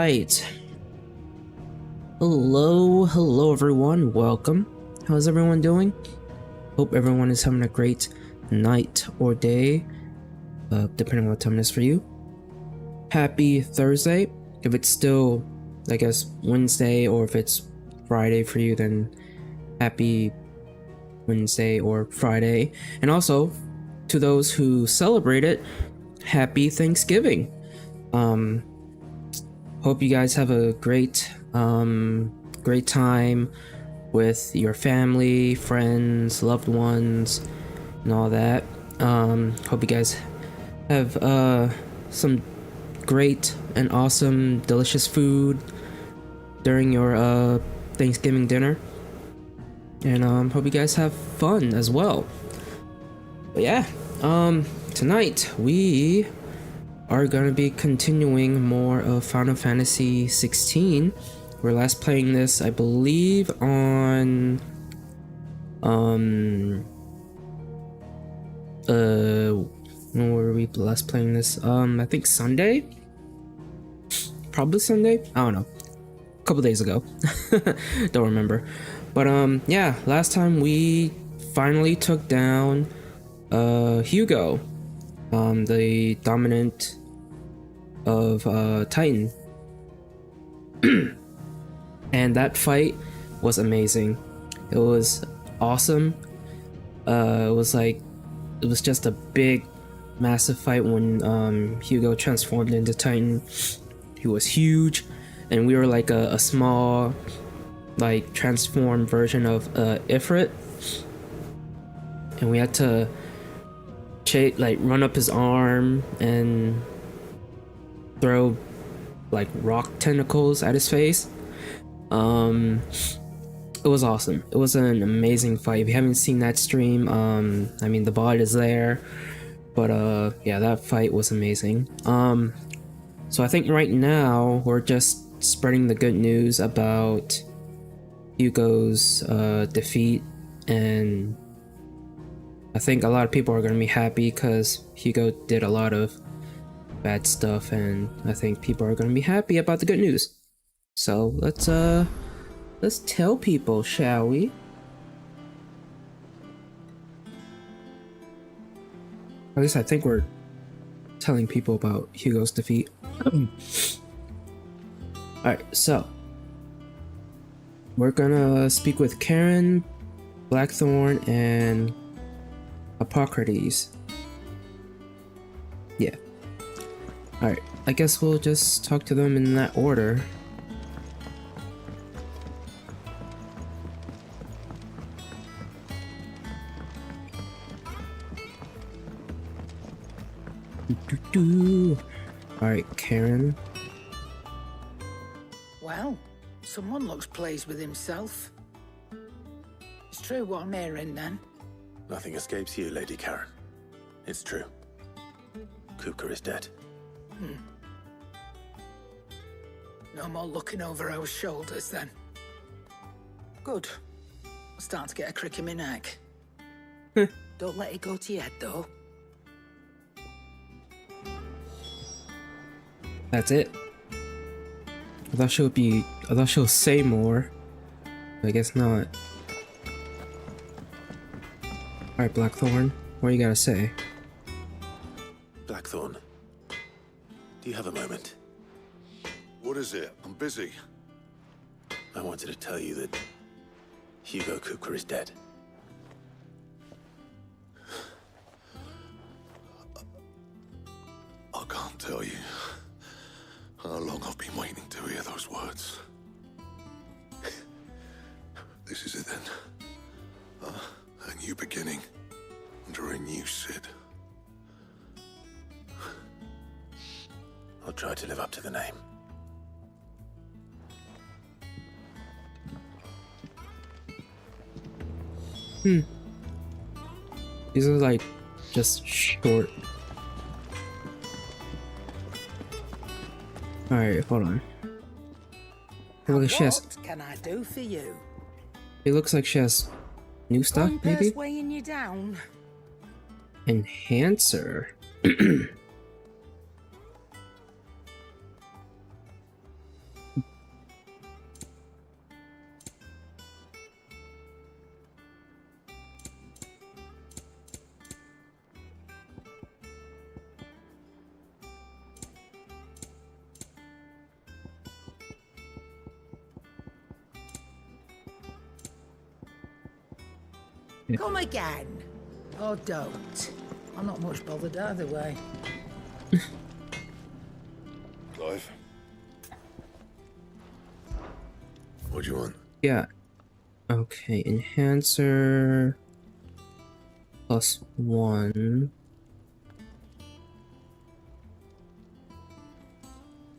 Alright. Hello everyone, welcome. How's everyone doing? Hope everyone is having a great night or day, depending on what time it is for you. Happy Thursday. If it's still, I guess, Wednesday, or if it's Friday for you, then happy Wednesday or Friday. And also, to those who celebrate it, happy Thanksgiving. Hope you guys have a great time with your family, friends, loved ones, and all that. Hope you guys have some great and awesome, delicious food during your Thanksgiving dinner. And hope you guys have fun as well. But yeah, tonight we are gonna be continuing more of Final Fantasy XVI. We're last playing this, I believe, on when were we last playing this? I think Sunday? Probably Sunday? I don't know. A couple days ago. Don't remember. But yeah, last time we finally took down Hugo, the dominant of Titan. And that fight was amazing. It was awesome. It was just a big, massive fight when Hugo transformed into Titan. He was huge, and we were like a small, like, transformed version of Ifrit, and we had to run up his arm and throw like rock tentacles at his face. It was awesome. It was an amazing fight. If you haven't seen that stream, I mean, the bot is there, but yeah, that fight was amazing. So I think right now we're just spreading the good news about Hugo's defeat, and I think a lot of people are going to be happy because Hugo did a lot of bad stuff, and I think people are going to be happy about the good news. So let's tell people, shall we? At least I think we're telling people about Hugo's defeat. Alright, so we're gonna speak with Karen, Blackthorn, and Hippocrates. Yeah. Alright, I guess we'll just talk to them in that order. Alright, Karen. Well, someone looks pleased with himself. It's true what I'm hearing, then. Nothing escapes you, Lady Karen. It's true. Kupka is dead. No more looking over our shoulders, then. Good. I'm starting to get a crick in my neck. Don't let it go to your head, though. That's it. I thought she'll say more, but I guess not. Alright, Blackthorn, what you gotta say? Blackthorn, do you have a moment? What is it? I'm busy. I wanted to tell you that Hugo Kupka is dead. I can't tell you how long I've been waiting to hear those words. This is it then. A new beginning under a new Sid. I'll try to live up to the name. These are like just short. Alright, hold on. It looks like she has. What can I do for you? It looks like she has new stuff, One maybe? purse weighing you down. Enhancer. Come again. Or don't. I'm not much bothered either way. Clive? What do you want? Yeah. Okay, enhancer +1.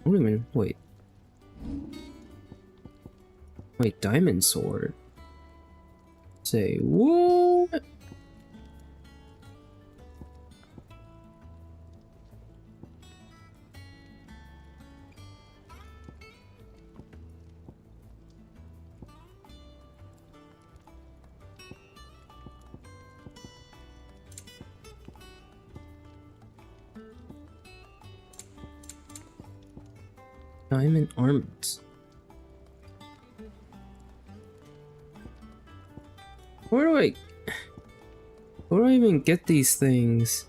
I don't even wait. Wait, diamond sword. Say what? Diamond armaments. Where do I even get these things?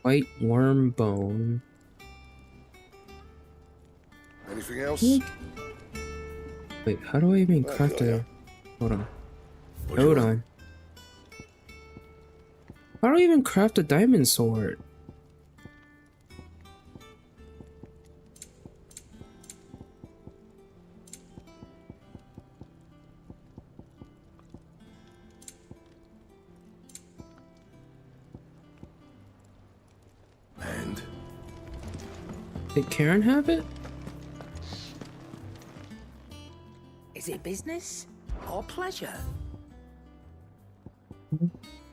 White worm bone. Anything else? Wait, how do I even Well, craft yeah. a... Hold on. What do you Hold want? on. How do I even craft a diamond sword? And Did Karen have it? Is it business or pleasure?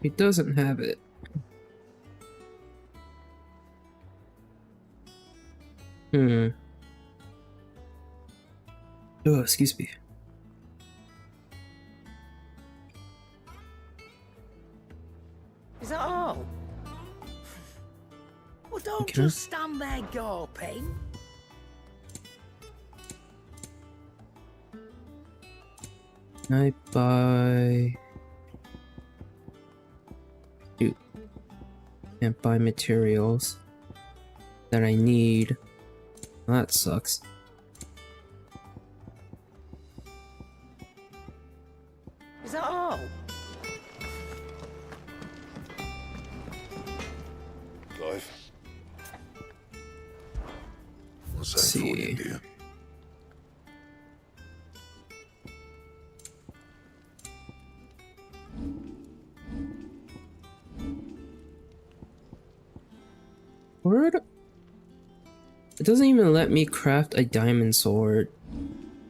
He doesn't have it. Oh, excuse me. Is that all? Well, don't Can I- just stand there gawping. Can I buy... Dude. Can't buy materials that I need. Well, that sucks. Is that all? Clive? What's that Let's for you, see. dear? Word? It doesn't even let me craft a diamond sword,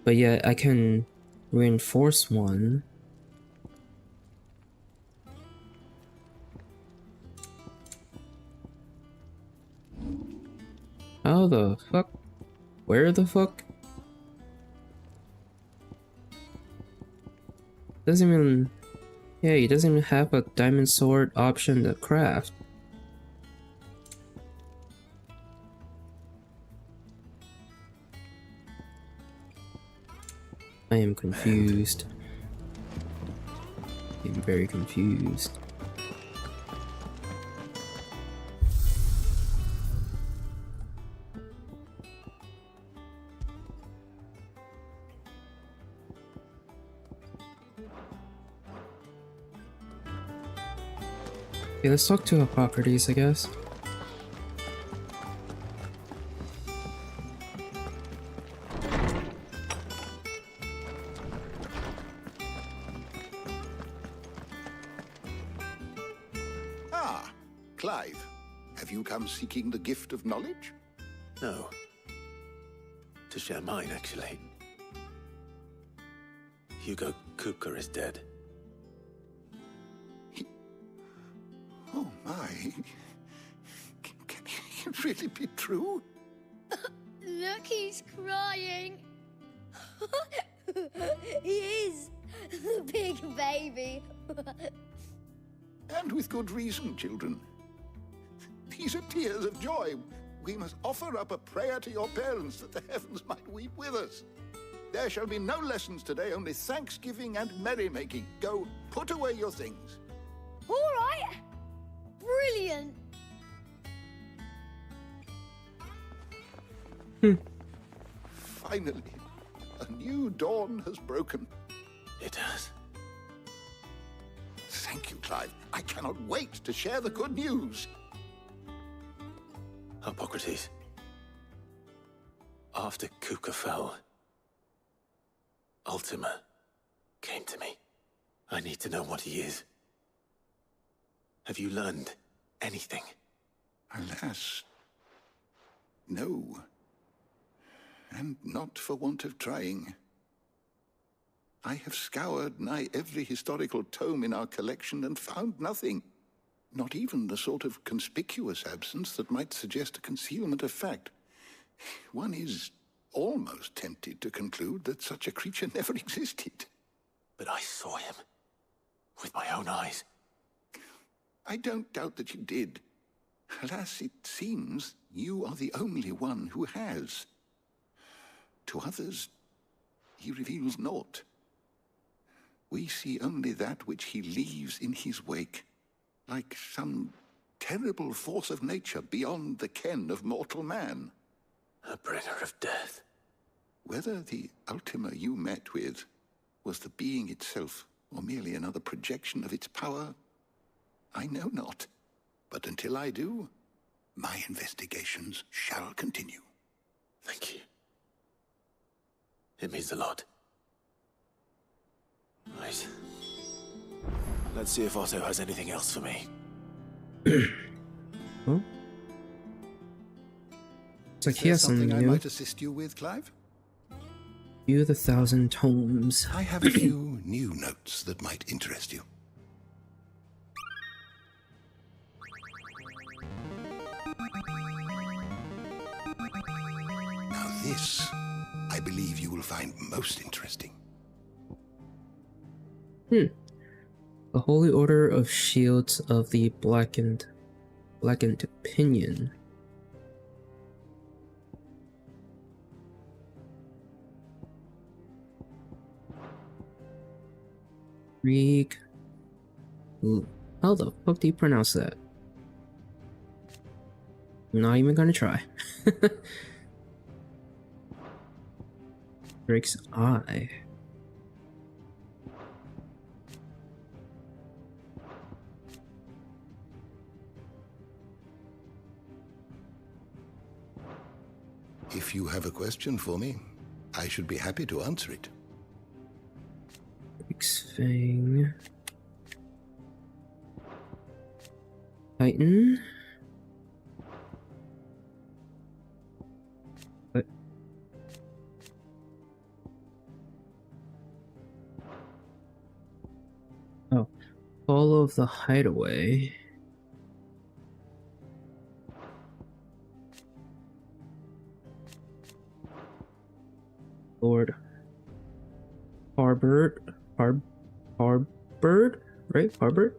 but yet I can reinforce one. How the fuck? Where the fuck? Doesn't even... Yeah, he doesn't even have a diamond sword option to craft. I am confused. I'm very confused. Okay, let's talk to our properties, I guess. Ah, Clive. Have you come seeking the gift of knowledge? No. To share mine, actually. Hugo Kupka is dead. Oh, my. Can it really be true? Look, he's crying. He is. The big baby. And with good reason, children. These are tears of joy. We must offer up a prayer to your parents that the heavens might weep with us. There shall be no lessons today, only thanksgiving and merrymaking. Go, put away your things. All right. Brilliant. Finally, a new dawn has broken. It has. Thank you, Clive. I cannot wait to share the good news. Hippocrates. After Kuka fell, Ultima came to me. I need to know what he is. Have you learned anything? Alas, no. And not for want of trying. I have scoured nigh every historical tome in our collection and found nothing. Not even the sort of conspicuous absence that might suggest a concealment of fact. One is almost tempted to conclude that such a creature never existed. But I saw him. With my own eyes. I don't doubt that you did. Alas, it seems you are the only one who has. To others, he reveals naught. We see only that which he leaves in his wake, like some terrible force of nature beyond the ken of mortal man. A bringer of death. Whether the Ultima you met with was the being itself, or merely another projection of its power, I know not. But until I do, my investigations shall continue. Thank you. It means a lot. Right. Let's see if Otto has anything else for me. Well, it's like he has something I new. might assist you with, Clive? View the 1,000 tomes. I have a few new notes that might interest you. Now this, I believe you will find most interesting. The Holy Order of Shields of the Blackened Pinion. Reek. How the fuck do you pronounce that? I'm not even gonna try. Drake's eye. If you have a question for me, I should be happy to answer it. Drake's Fang. Titan. What? Oh. Fall of the Hideaway. Lord Harbert, Harbert, right? Harbert?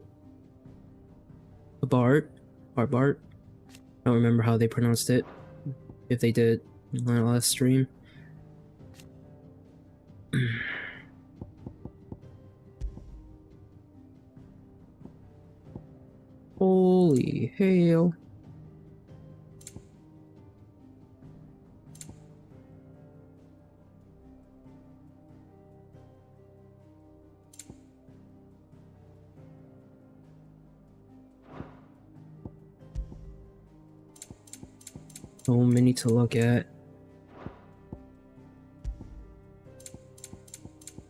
Bart, Harbart. I don't remember how they pronounced it. If they did on the last stream. Holy hail. So many to look at.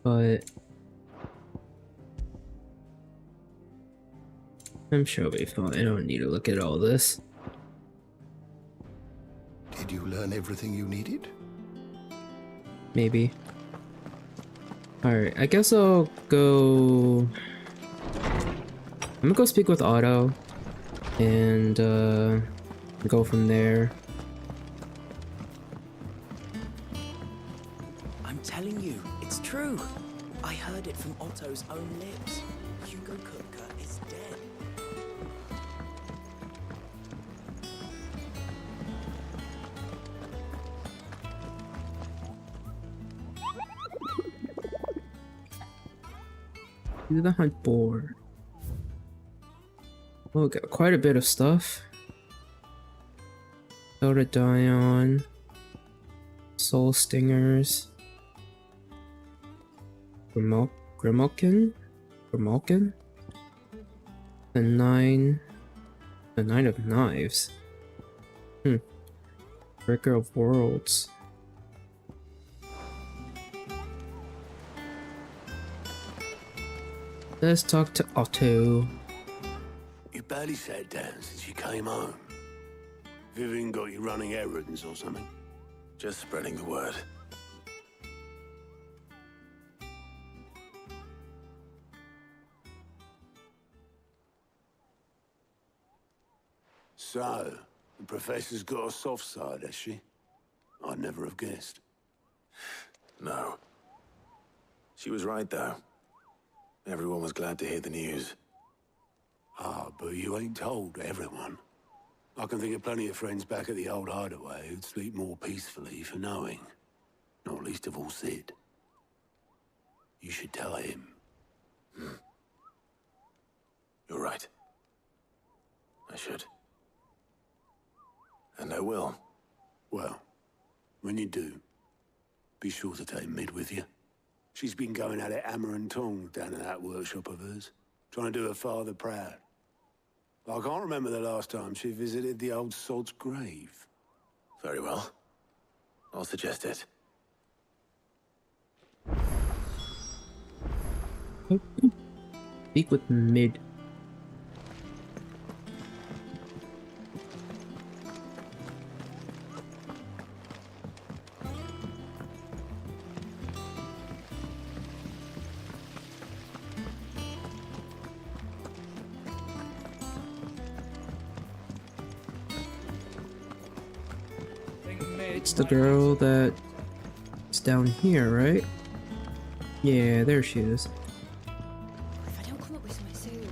But I'm sure it'll be fine. I don't need to look at all this. Did you learn everything you needed? Maybe. Alright, I guess I'll go... I'm gonna go speak with Otto. And, go from there. I'm telling you, it's true. I heard it from Otto's own lips. Hugo Kupka is dead. Do the hunt board. Oh, got quite a bit of stuff. Soda Dion. Soul Stingers. Grimalkin? The Nine of Knives. Breaker of Worlds. Let's talk to Otto. You barely sat down since you came home. Vivian got you running errands or something? Just spreading the word. So, the professor's got a soft side, has she? I'd never have guessed. No. She was right, though. Everyone was glad to hear the news. Ah, but you ain't told everyone. I can think of plenty of friends back at the old hideaway who'd sleep more peacefully for knowing. Not least of all Sid. You should tell him. You're right. I should. And I will. Well, when you do, be sure to take Mid with you. She's been going at it hammer and tongs down in that workshop of hers, trying to do her father proud. I can't remember the last time she visited the old sod's grave. Very well. I'll suggest it. Speak with Mid. It's the girl that's down here, right? Yeah, there she is. If I don't come up with something soon.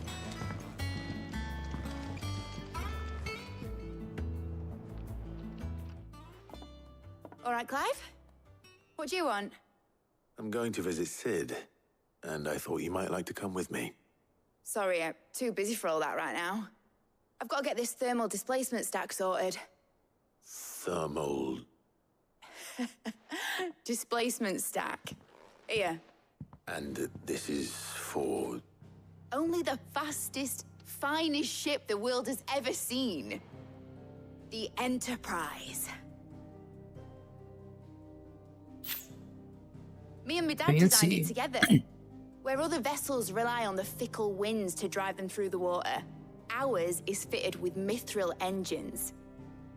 All right, Clive? What do you want? I'm going to visit Sid, and I thought you might like to come with me. Sorry, I'm too busy for all that right now. I've got to get this thermal displacement stack sorted. Thermal... Displacement stack. Here. And this is for... Only the fastest, finest ship the world has ever seen. The Enterprise. Me and my dad designed it together. Where other vessels rely on the fickle winds to drive them through the water, ours is fitted with mithril engines.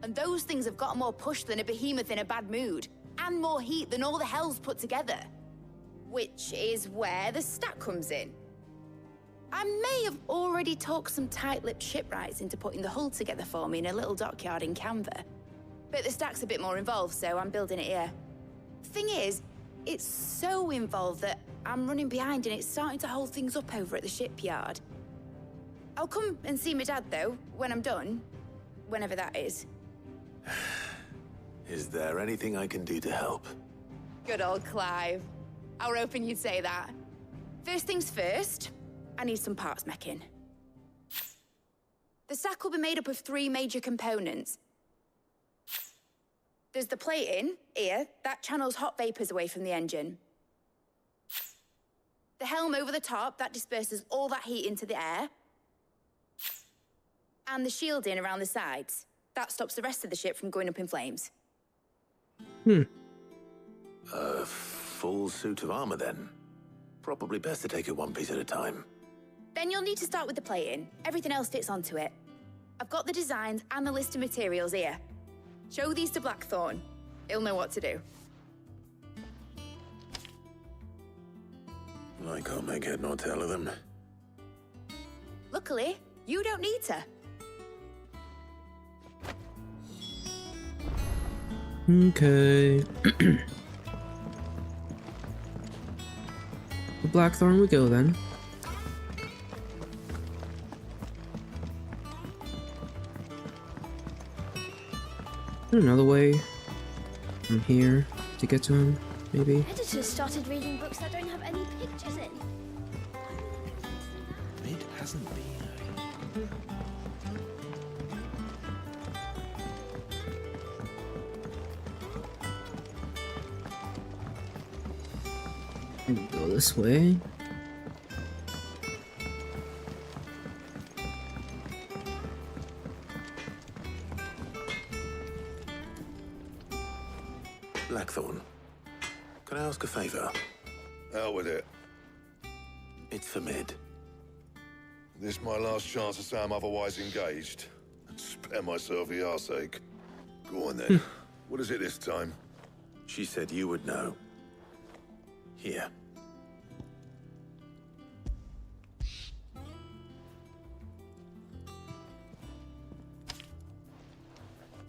And those things have got more push than a behemoth in a bad mood, and more heat than all the hells put together. Which is where the stack comes in. I may have already talked some tight-lipped shipwrights into putting the hull together for me in a little dockyard in Canva. But the stack's a bit more involved, so I'm building it here. Thing is, it's so involved that I'm running behind and it's starting to hold things up over at the shipyard. I'll come and see my dad, though, when I'm done. Whenever that is. Is there anything I can do to help? Good old Clive. I were hoping you'd say that. First things first, I need some parts meching. The stack will be made up of 3 major components. There's the plating, here, that channels hot vapors away from the engine. The helm over the top, that disperses all that heat into the air. And the shielding around the sides. That stops the rest of the ship from going up in flames. A full suit of armor, then? Probably best to take it one piece at a time. Then you'll need to start with the plating. Everything else fits onto it. I've got the designs and the list of materials here. Show these to Blackthorn. He'll know what to do. I can't make head nor tail of them. Luckily, you don't need to. Okay. To Blackthorn we go then. Another way from here to get to him, maybe. Editors started reading books that don't have any pictures in. Mid hasn't been. Let me go this way. Blackthorn, can I ask a favor? Out with it. It's for Mid. This my last chance to say I'm otherwise engaged. Spare myself the arseache. Go on then. What is it this time? She said you would know. Here.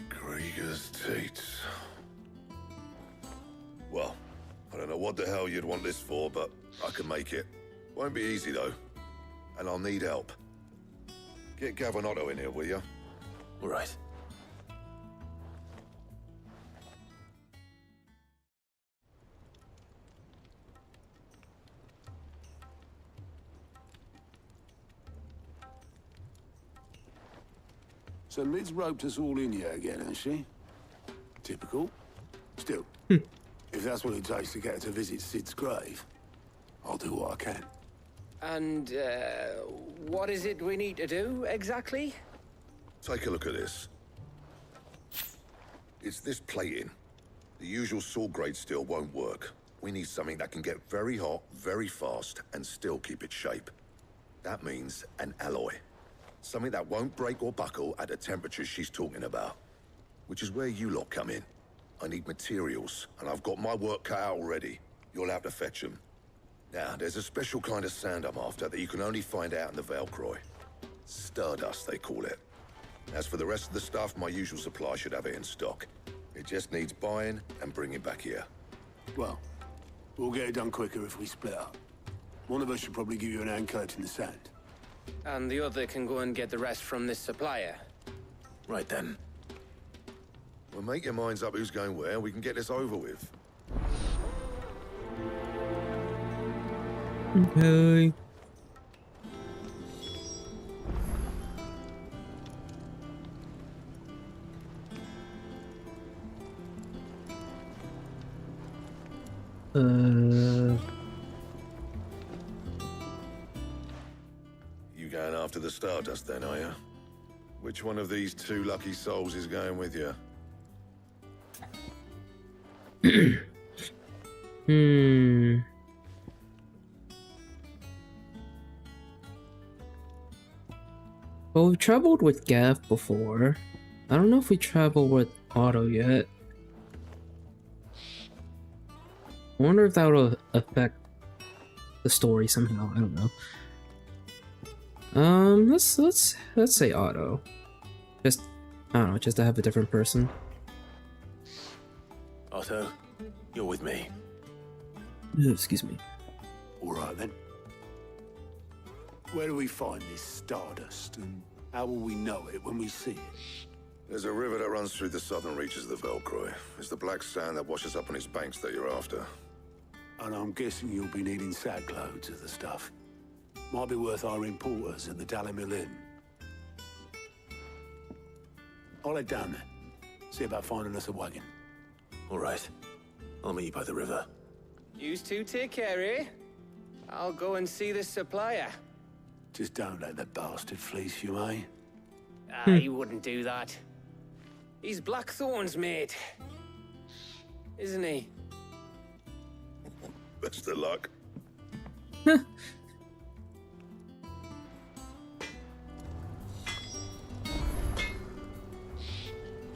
Krieger's Tates. Well, I don't know what the hell you'd want this for, but I can make it. Won't be easy though. And I'll need help. Get Gav and Otto in here, will you? All right. So Mid's roped us all in here again, has she? Typical. Still, if that's what it takes to get her to visit Sid's grave, I'll do what I can. And, what is it we need to do, exactly? Take a look at this. It's this plating. The usual saw grade steel won't work. We need something that can get very hot, very fast, and still keep its shape. That means an alloy. Something that won't break or buckle at the temperatures she's talking about. Which is where you lot come in. I need materials, and I've got my work cut out already. You'll have to fetch them. Now, there's a special kind of sand I'm after that you can only find out in the Velcroy. Stardust, they call it. As for the rest of the stuff, my usual supply should have it in stock. It just needs buying and bringing back here. Well, we'll get it done quicker if we split up. One of us should probably give you an hand coat in the sand. And the other can go and get the rest from this supplier. Right then. Well, make your minds up who's going where, and we can get this over with. Okay. You going after the Stardust then, are you? Which one of these two lucky souls is going with you? Well, we've traveled with Gav before. I don't know if we traveled with Otto yet. I wonder if that will affect the story somehow. I don't know. Let's say Otto. Just I don't know, just to have a different person. Otto, you're with me. Excuse me. All right then. Where do we find this Stardust, and how will we know it when we see it? There's a river that runs through the southern reaches of the Velcroy. It's the black sand that washes up on its banks that you're after. And I'm guessing you'll be needing sack loads of the stuff. Might be worth hiring porters at the Dalimil Inn. I'll head down there. See about finding us a wagon. All right. I'll meet you by the river. Yous two take care, eh? I'll go and see this supplier. Just don't let the bastard fleece you, eh? He wouldn't do that. He's Blackthorn's mate. Isn't he? Best of luck.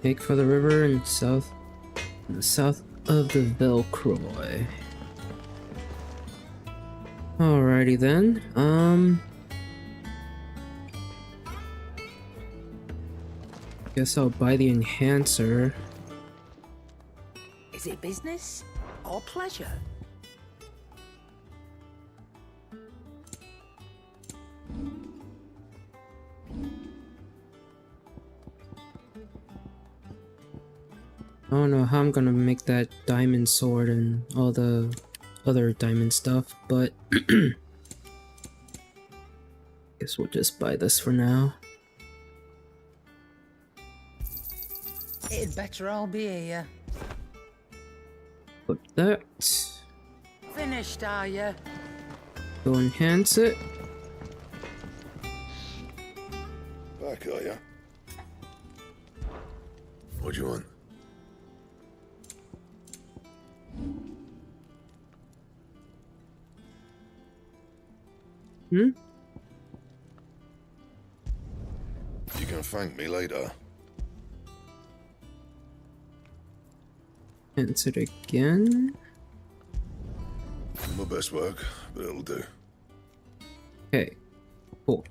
Make for the river in the south of the Velcroy. Alrighty then. Guess I'll buy the enhancer. Is it business or pleasure? I don't know how I'm gonna make that diamond sword and all the other diamond stuff, but guess we'll just buy this for now. It'd better all be here. Put that. Finished, are you? Go enhance it. Back, are ya? What do you want? Hmm? You can thank me later. Enhance it again. My best work, but it'll do. Okay. Cool.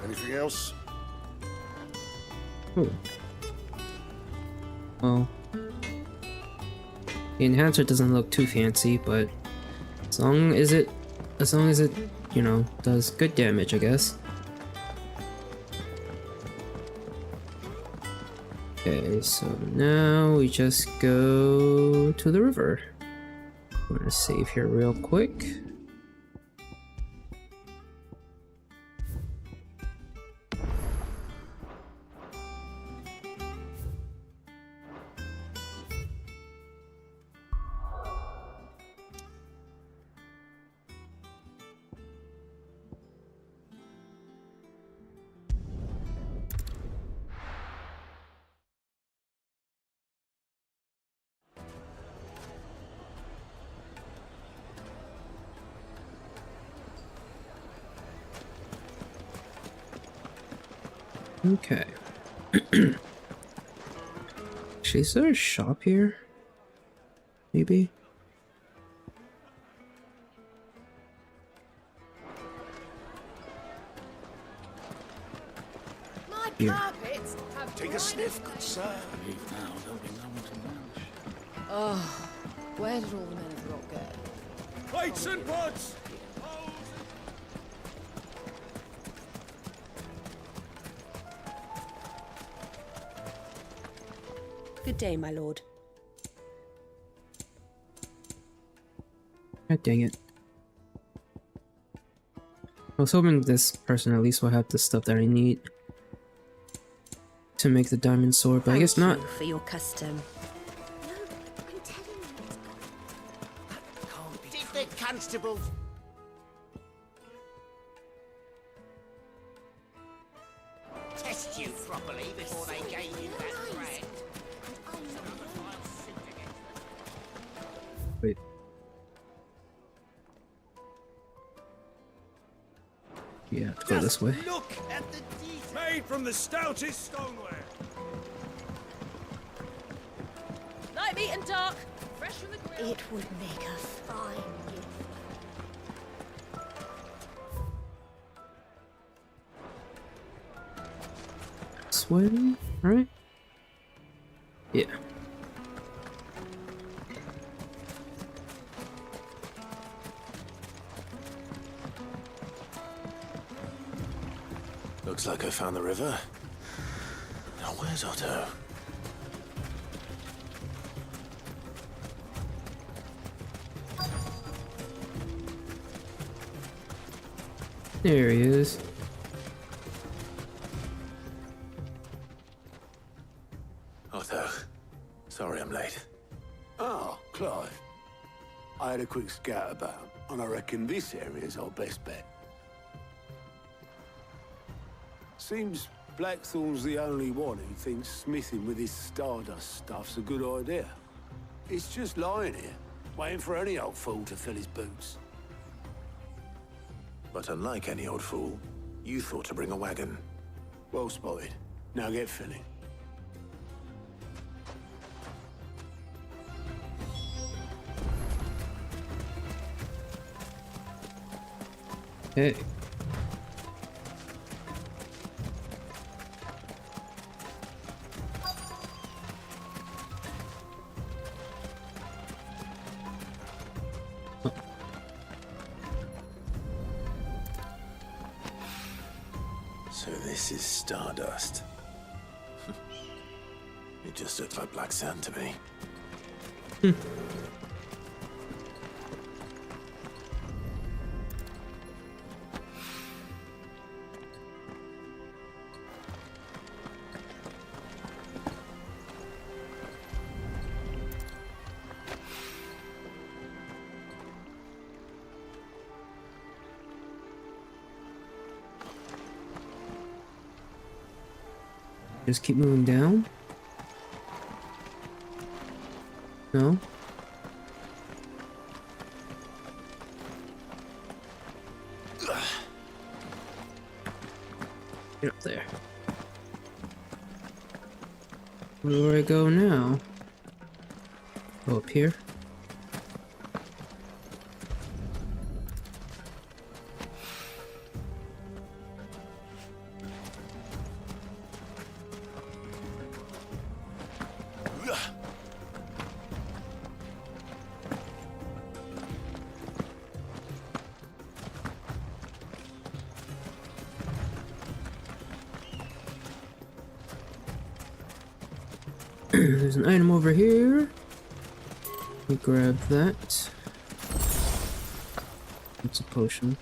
Anything else? Oh. Well, the enhancer doesn't look too fancy, but as long as it, you know, does good damage, I guess. Okay, so now we just go to the river. I'm gonna save here real quick. Okay. Actually, is there a shop here? Maybe? My Here. carpets have Take a sniff, good sir. Leave now, there'll be no one to manage. Oh, where did all the men of rock go? Plates and pots! Good day, my lord. God dang it. I was hoping this person at least will have the stuff that I need to make the diamond sword, but I guess not. Thank you for your custom. Did the constables... test you properly before they gave you that grant? Wait. Yeah, let's go this way. Look at the detail. Made from the stoutest stoneware. Light, meat and dark. Fresh from the grill. It would make a fine gift. This way, right? Yeah. Looks like I found the river. Now where's Otto? There he is. Otto, sorry I'm late. Ah, Clive. I had a quick scout about, and I reckon this area's our best bet. Seems Blackthorn's the only one who thinks smithing with his Stardust stuff's a good idea. It's just lying here, waiting for any old fool to fill his boots. But unlike any old fool, you thought to bring a wagon. Well spotted. Now get filling. Hey. So this is Stardust. It just looks like black sand to me. Just keep moving down. No? Get up there. Where do I go now? Go up here. There's an item over here. Let me grab that. It's a potion.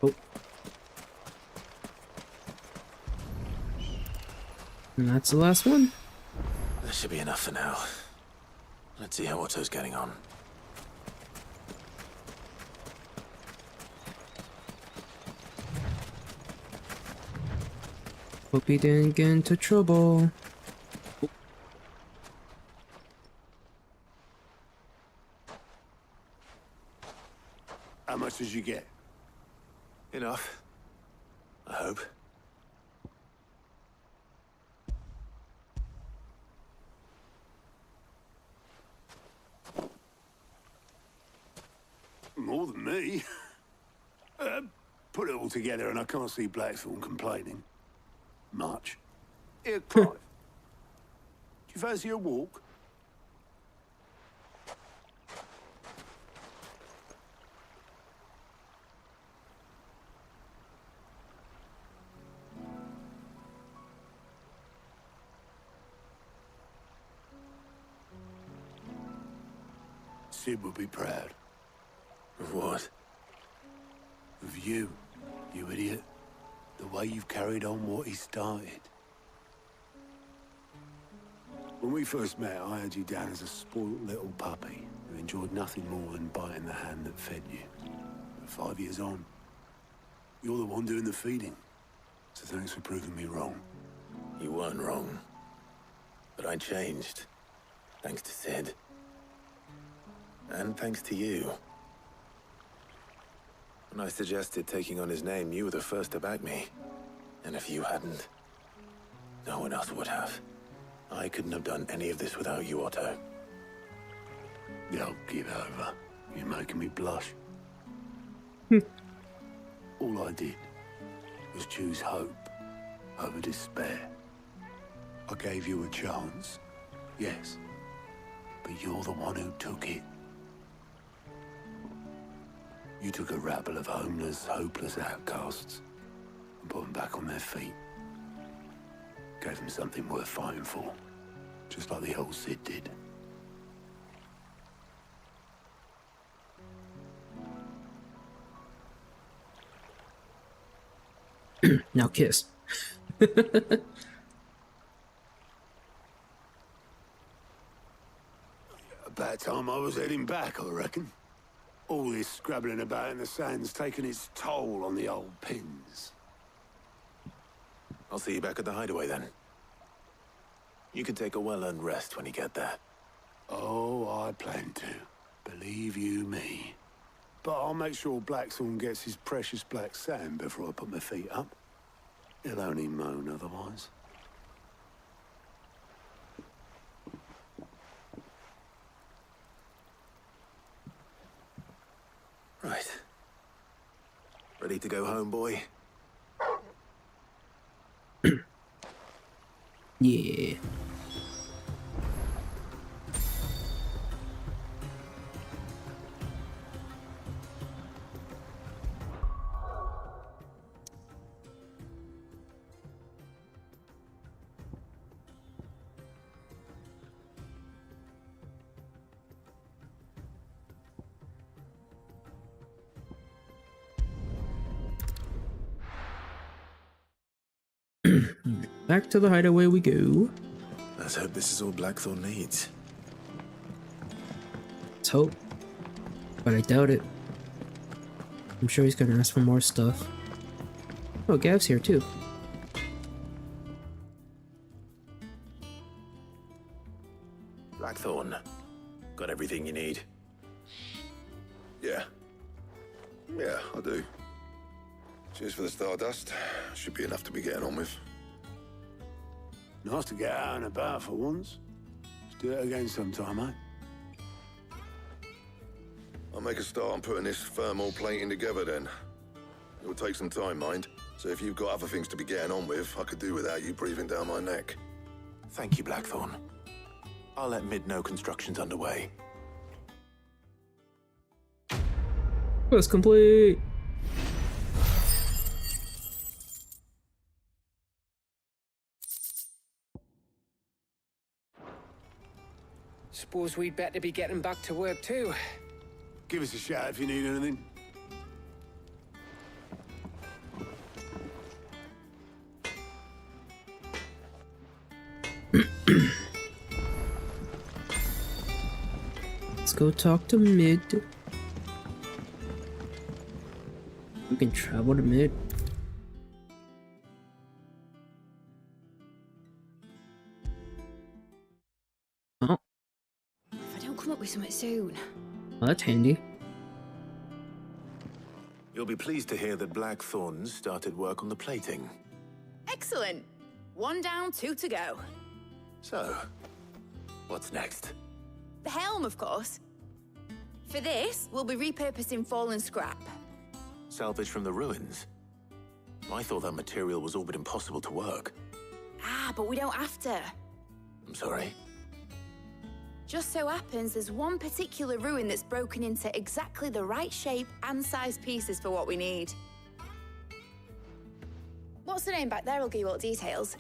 Oh. And that's the last one. That should be enough for now. Let's see how Otto's getting on. Hope he didn't get into trouble. How much did you get? Enough. I hope. More than me. Put it all together and I can't see Blackthorn complaining. Much. Here, Clive. Do you fancy a walk? Sid would be proud. Of what? Of you, you idiot. The way you've carried on what he started. When we first met, I had you down as a spoiled little puppy who enjoyed nothing more than biting the hand that fed you. But 5 years on, you're the one doing the feeding. So thanks for proving me wrong. You weren't wrong. But I changed. Thanks to Sid. And thanks to you. When I suggested taking on his name, you were the first to back me. And if you hadn't, no one else would have. I couldn't have done any of this without you, Otto. Don't give over. You're making me blush. All I did was choose hope over despair. I gave you a chance, yes, but you're the one who took it. You took a rabble of homeless, hopeless outcasts and put them back on their feet. Gave them something worth fighting for, just like the old Sid did. Now kiss. About time I was heading back, I reckon. All this scrabbling about in the sand's taken its toll on the old pins. I'll see you back at the hideaway then. You can take a well-earned rest when you get there. Oh, I plan to. Believe you me. But I'll make sure Blackthorn gets his precious black sand before I put my feet up. He'll only moan otherwise. Right. Ready to go home, boy? Yeah. Back to the hideaway we go. Let's hope this is all Blackthorn needs. Let's hope. But I doubt it. I'm sure he's gonna ask for more stuff. Oh, Gav's here too. Blackthorn, got everything you need? Yeah. Yeah, I do. Cheers for the stardust. Should be enough to be getting on with. Nice to get out and about for once. Let's do it again sometime, eh? I'll make a start on putting this thermal plating together then. It will take some time, mind. So if you've got other things to be getting on with, I could do without you breathing down my neck. Thank you, Blackthorn. I'll let Mid know construction's underway. Quest complete! Suppose we'd better be getting back to work too. Give us a shout if you need anything. Let's go talk to Mid. We can travel to Mid. Oh, If I don't come up with something soon. well, that's handy. You'll be pleased to hear that Blackthorn's started work on the plating. Excellent. 1 down, 2 to go. So, what's next? The helm, of course. For this, we'll be repurposing fallen scrap. Salvage from the ruins? I thought that material was all but impossible to work. Ah, but we don't have to. I'm sorry. Just so happens there's one particular ruin that's broken into exactly the right shape and size pieces for what we need. What's the name back there? I'll give you all the details.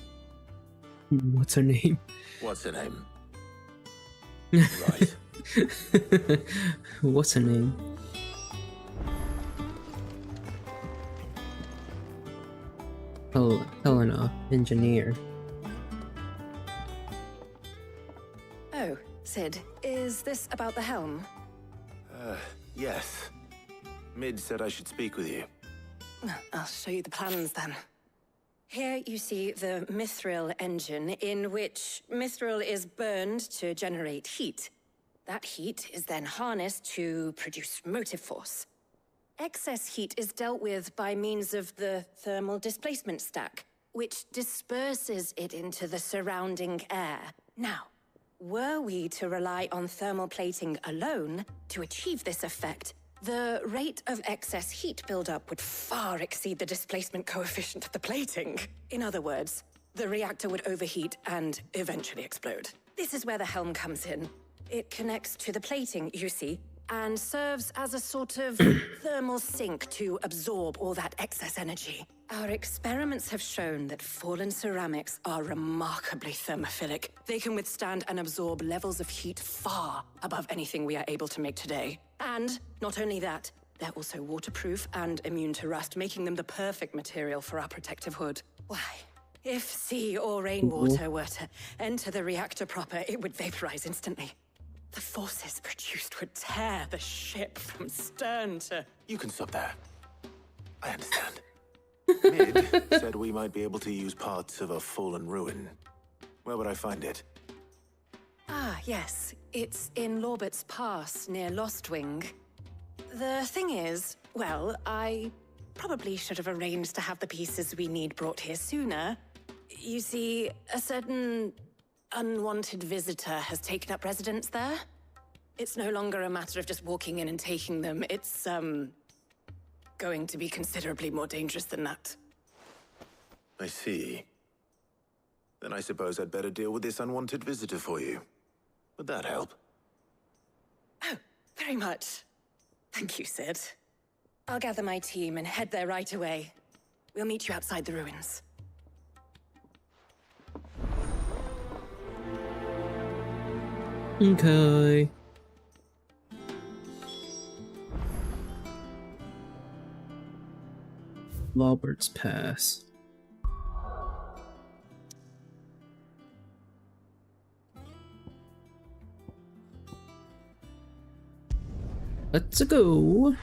What's her name? What's her name? Right. What's her name? Oh, Helena, engineer. Oh, Sid, is this about the helm? Yes. Mid said I should speak with you. I'll show you the plans then. Here you see the mithril engine, in which mithril is burned to generate heat. That heat is then harnessed to produce motive force. Excess heat is dealt with by means of the thermal displacement stack, which disperses it into the surrounding air. Now, were we to rely on thermal plating alone to achieve this effect, the rate of excess heat buildup would far exceed the displacement coefficient of the plating. In other words, the reactor would overheat and eventually explode. This is where the helm comes in. It connects to the plating, you see, and serves as a sort of thermal sink to absorb all that excess energy. Our experiments have shown that fallen ceramics are remarkably thermophilic. They can withstand and absorb levels of heat far above anything we are able to make today. And not only that, they're also waterproof and immune to rust, making them the perfect material for our protective hood. Why? If sea or rainwater were to enter the reactor proper, it would vaporize instantly. The forces produced would tear the ship from stern to... You can stop there. I understand. Mid said we might be able to use parts of a fallen ruin. Where would I find it? Ah, yes. It's in Lorbert's Pass, near Lostwing. The thing is, well, I probably should have arranged to have the pieces we need brought here sooner. You see, a certain unwanted visitor has taken up residence there. It's no longer a matter of just walking in and taking them. It's, going to be considerably more dangerous than that. I see. Then I suppose I'd better deal with this unwanted visitor for you. Would that help? Oh, very much. Thank you, Sid. I'll gather my team and head there right away. We'll meet you outside the ruins. Okay. Lorbert's Pass. Let's go.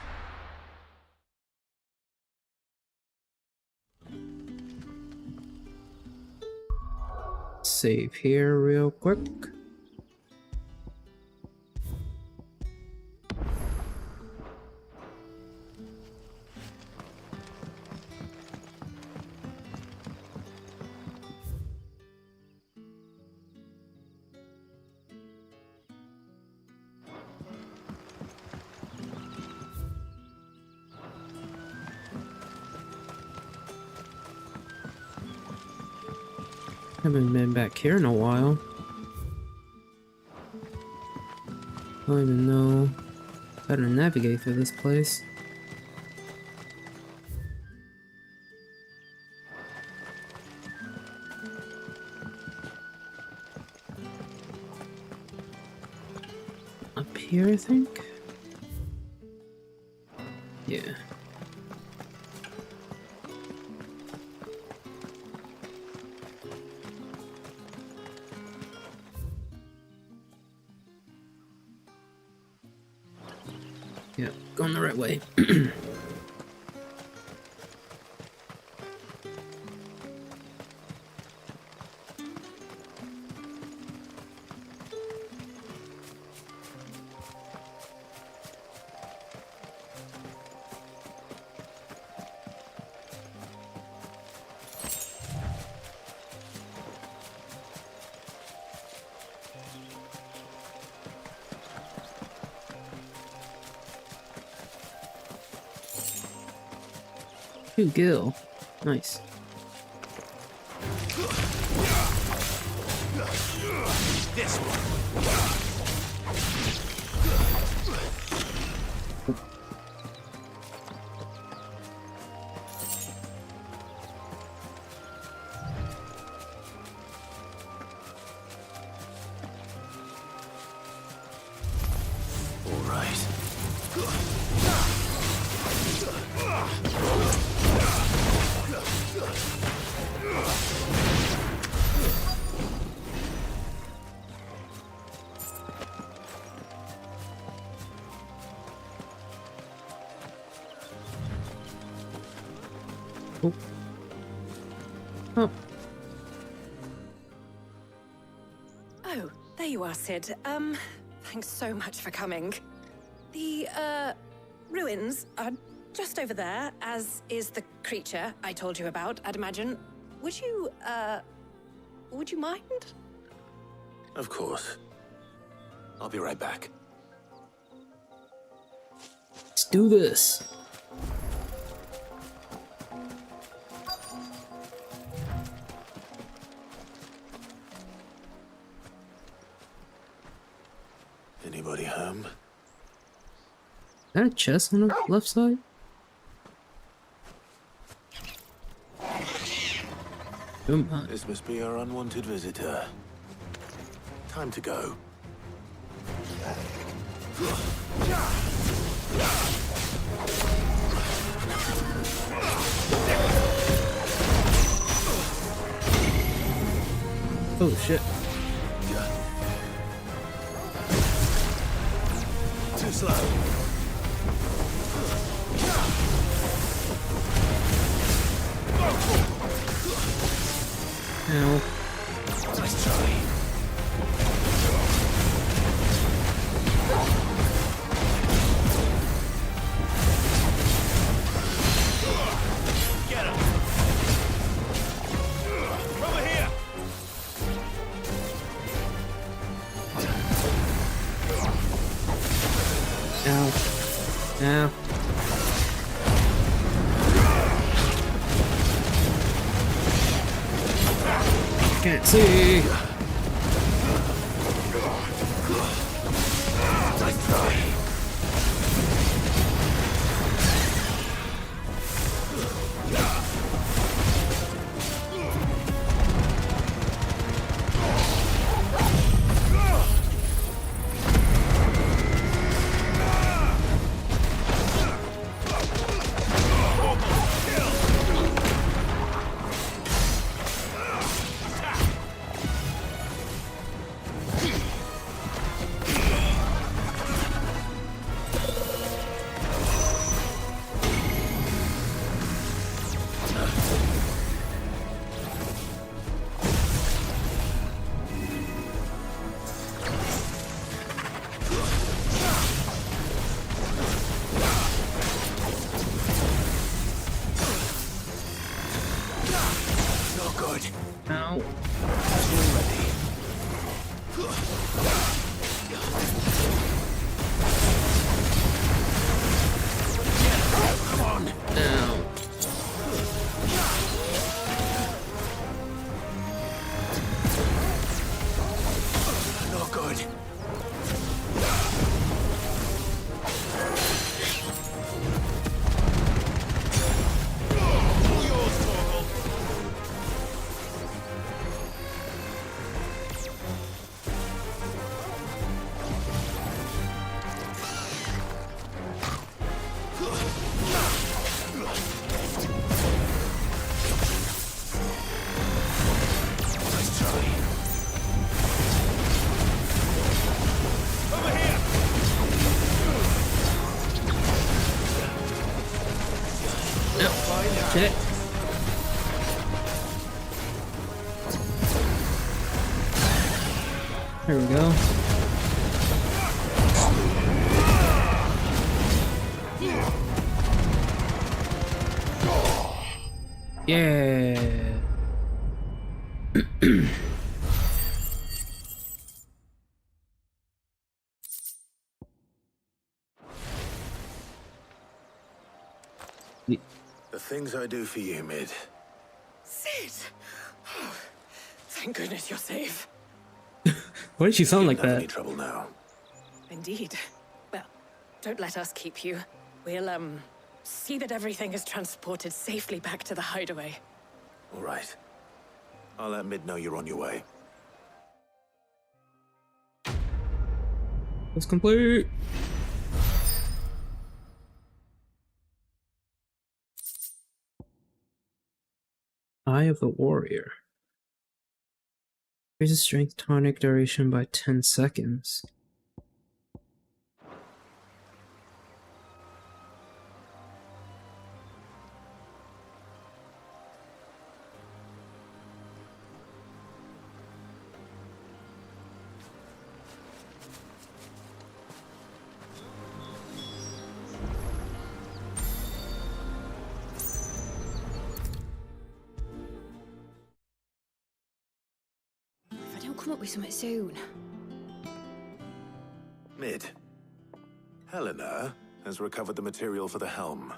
save here real quick. Haven't been back here in a while. Don't even know how to navigate through this place. Up here, I think? Yeah. Yeah, going the right way. Ooh, Gil. Nice. This one. All right. Oh. Oh. Oh, there you are, Sid. Thanks so much for coming. The, ruins are just over there, as is the creature I told you about, I'd imagine. Would you mind? Of course. I'll be right back. Let's do this. Anybody home? Is that a chest on the left side? Come on. This must be our unwanted visitor. Time to go. Oh shit. Too slow. Ow. Nice try. Get him. Over here. Ow. Ow. Can't see. Nice try. Down. Not good. Shit. There we go. Yeah. The things I do for you, Mid. Sid! Oh, thank goodness you're safe. Why did she sound like Don't have that? any trouble now. Indeed. Well, don't let us keep you. We'll, see that everything is transported safely back to the hideaway. All right. I'll let Mid know you're on your way. It's complete. Eye of the Warrior. Increases strength tonic duration by 10 seconds. Come up with something soon. Mid. Helena has recovered the material for the helm.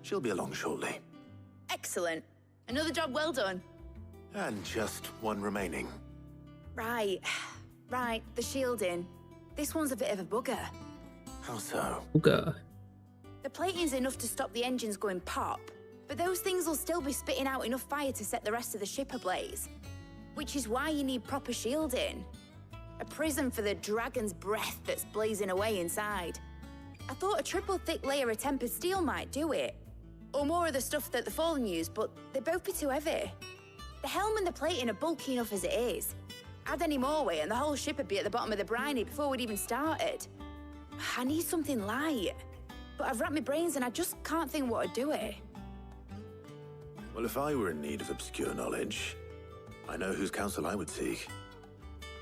She'll be along shortly. Excellent. Another job well done. And just one remaining. Right. Right, the shielding. This one's a bit of a bugger. How so? Ooga. The plating's enough to stop the engines going pop, but those things will still be spitting out enough fire to set the rest of the ship ablaze. Which is why you need proper shielding. A prison for the dragon's breath that's blazing away inside. I thought a triple thick layer of tempered steel might do it. Or more of the stuff that the Fallen use, but they'd both be too heavy. The helm and the plating are bulky enough as it is. Add any more weight and the whole ship would be at the bottom of the briny before we'd even started. I need something light. But I've racked my brains and I just can't think what would do it. Well, if I were in need of obscure knowledge, I know whose counsel I would seek.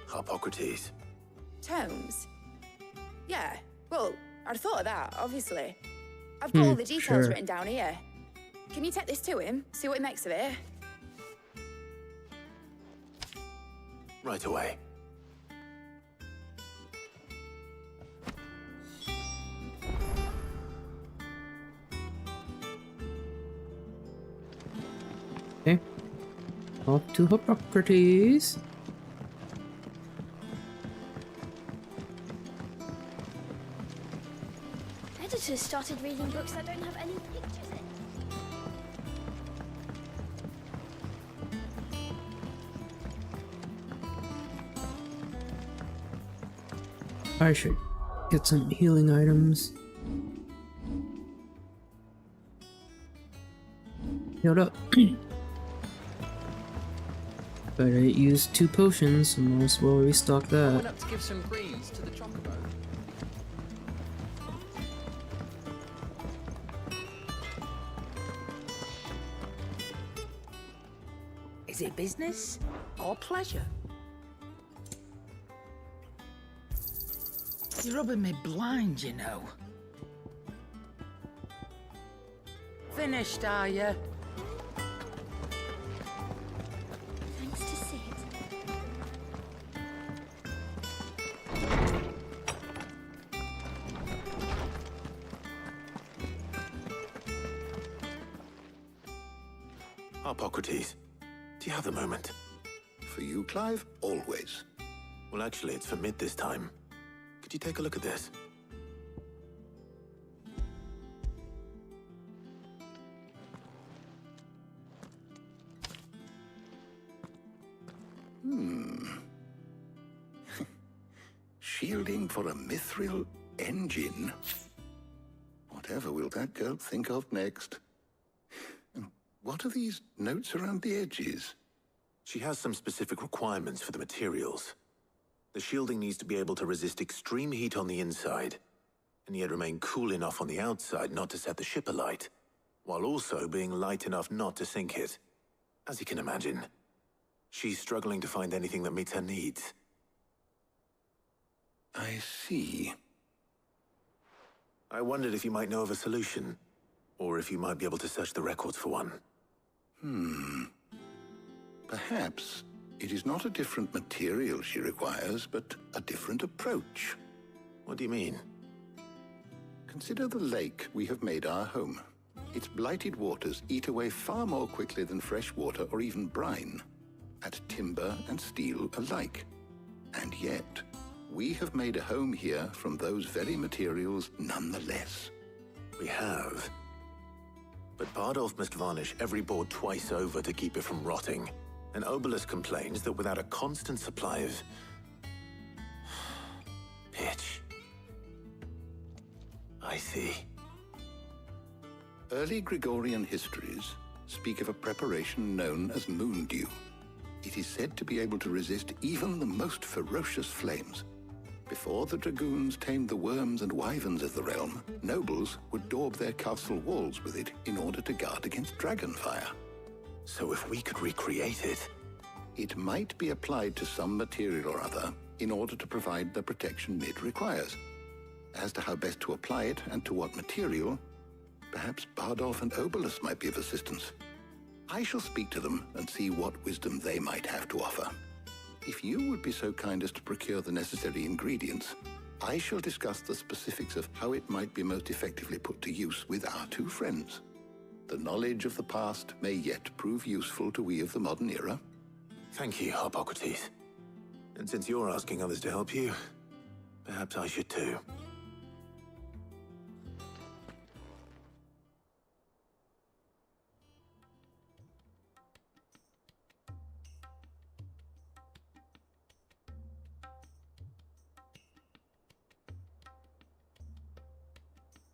Harpocrates. Tomes? Yeah, well, I'd thought of that, obviously. I've got all the details written down here. Can you take this to him, see what he makes of it? Right away. Okay. Off to Hippocrates. Editors started reading books that don't have any pictures in. I should get some healing items. Healed up. But I used 2 potions, so might as well restock I that. went up to give some greens to the chocobo. Is it business or pleasure? You're rubbing me blind, you know. Finished, are you? Thanks to Sid. Hippocrates, do you have a moment? For you, Clive, always. Well, actually, it's for mid this time. Could you take a look at this? Shielding for a mithril engine? Whatever will that girl think of next? And what are these notes around the edges? She has some specific requirements for the materials. The shielding needs to be able to resist extreme heat on the inside, and yet remain cool enough on the outside not to set the ship alight, while also being light enough not to sink it. As you can imagine, she's struggling to find anything that meets her needs. I see. I wondered if you might know of a solution, or if you might be able to search the records for one. Perhaps it is not a different material she requires, but a different approach. What do you mean? Consider the lake we have made our home. Its blighted waters eat away far more quickly than fresh water or even brine, at timber and steel alike. And yet, we have made a home here from those very materials nonetheless. We have. But Bardolph must varnish every board twice over to keep it from rotting. And Obelus complains that without a constant supply of pitch. I see. Early Gregorian histories speak of a preparation known as moon dew. It is said to be able to resist even the most ferocious flames. Before the dragoons tamed the worms and wyverns of the realm, nobles would daub their castle walls with it in order to guard against dragonfire. So if we could recreate it... It might be applied to some material or other in order to provide the protection Mid requires. As to how best to apply it and to what material, perhaps Bardolph and Obelus might be of assistance. I shall speak to them and see what wisdom they might have to offer. If you would be so kind as to procure the necessary ingredients, I shall discuss the specifics of how it might be most effectively put to use with our two friends. The knowledge of the past may yet prove useful to we of the modern era. Thank you, Hippocrates. And since you're asking others to help you, perhaps I should too.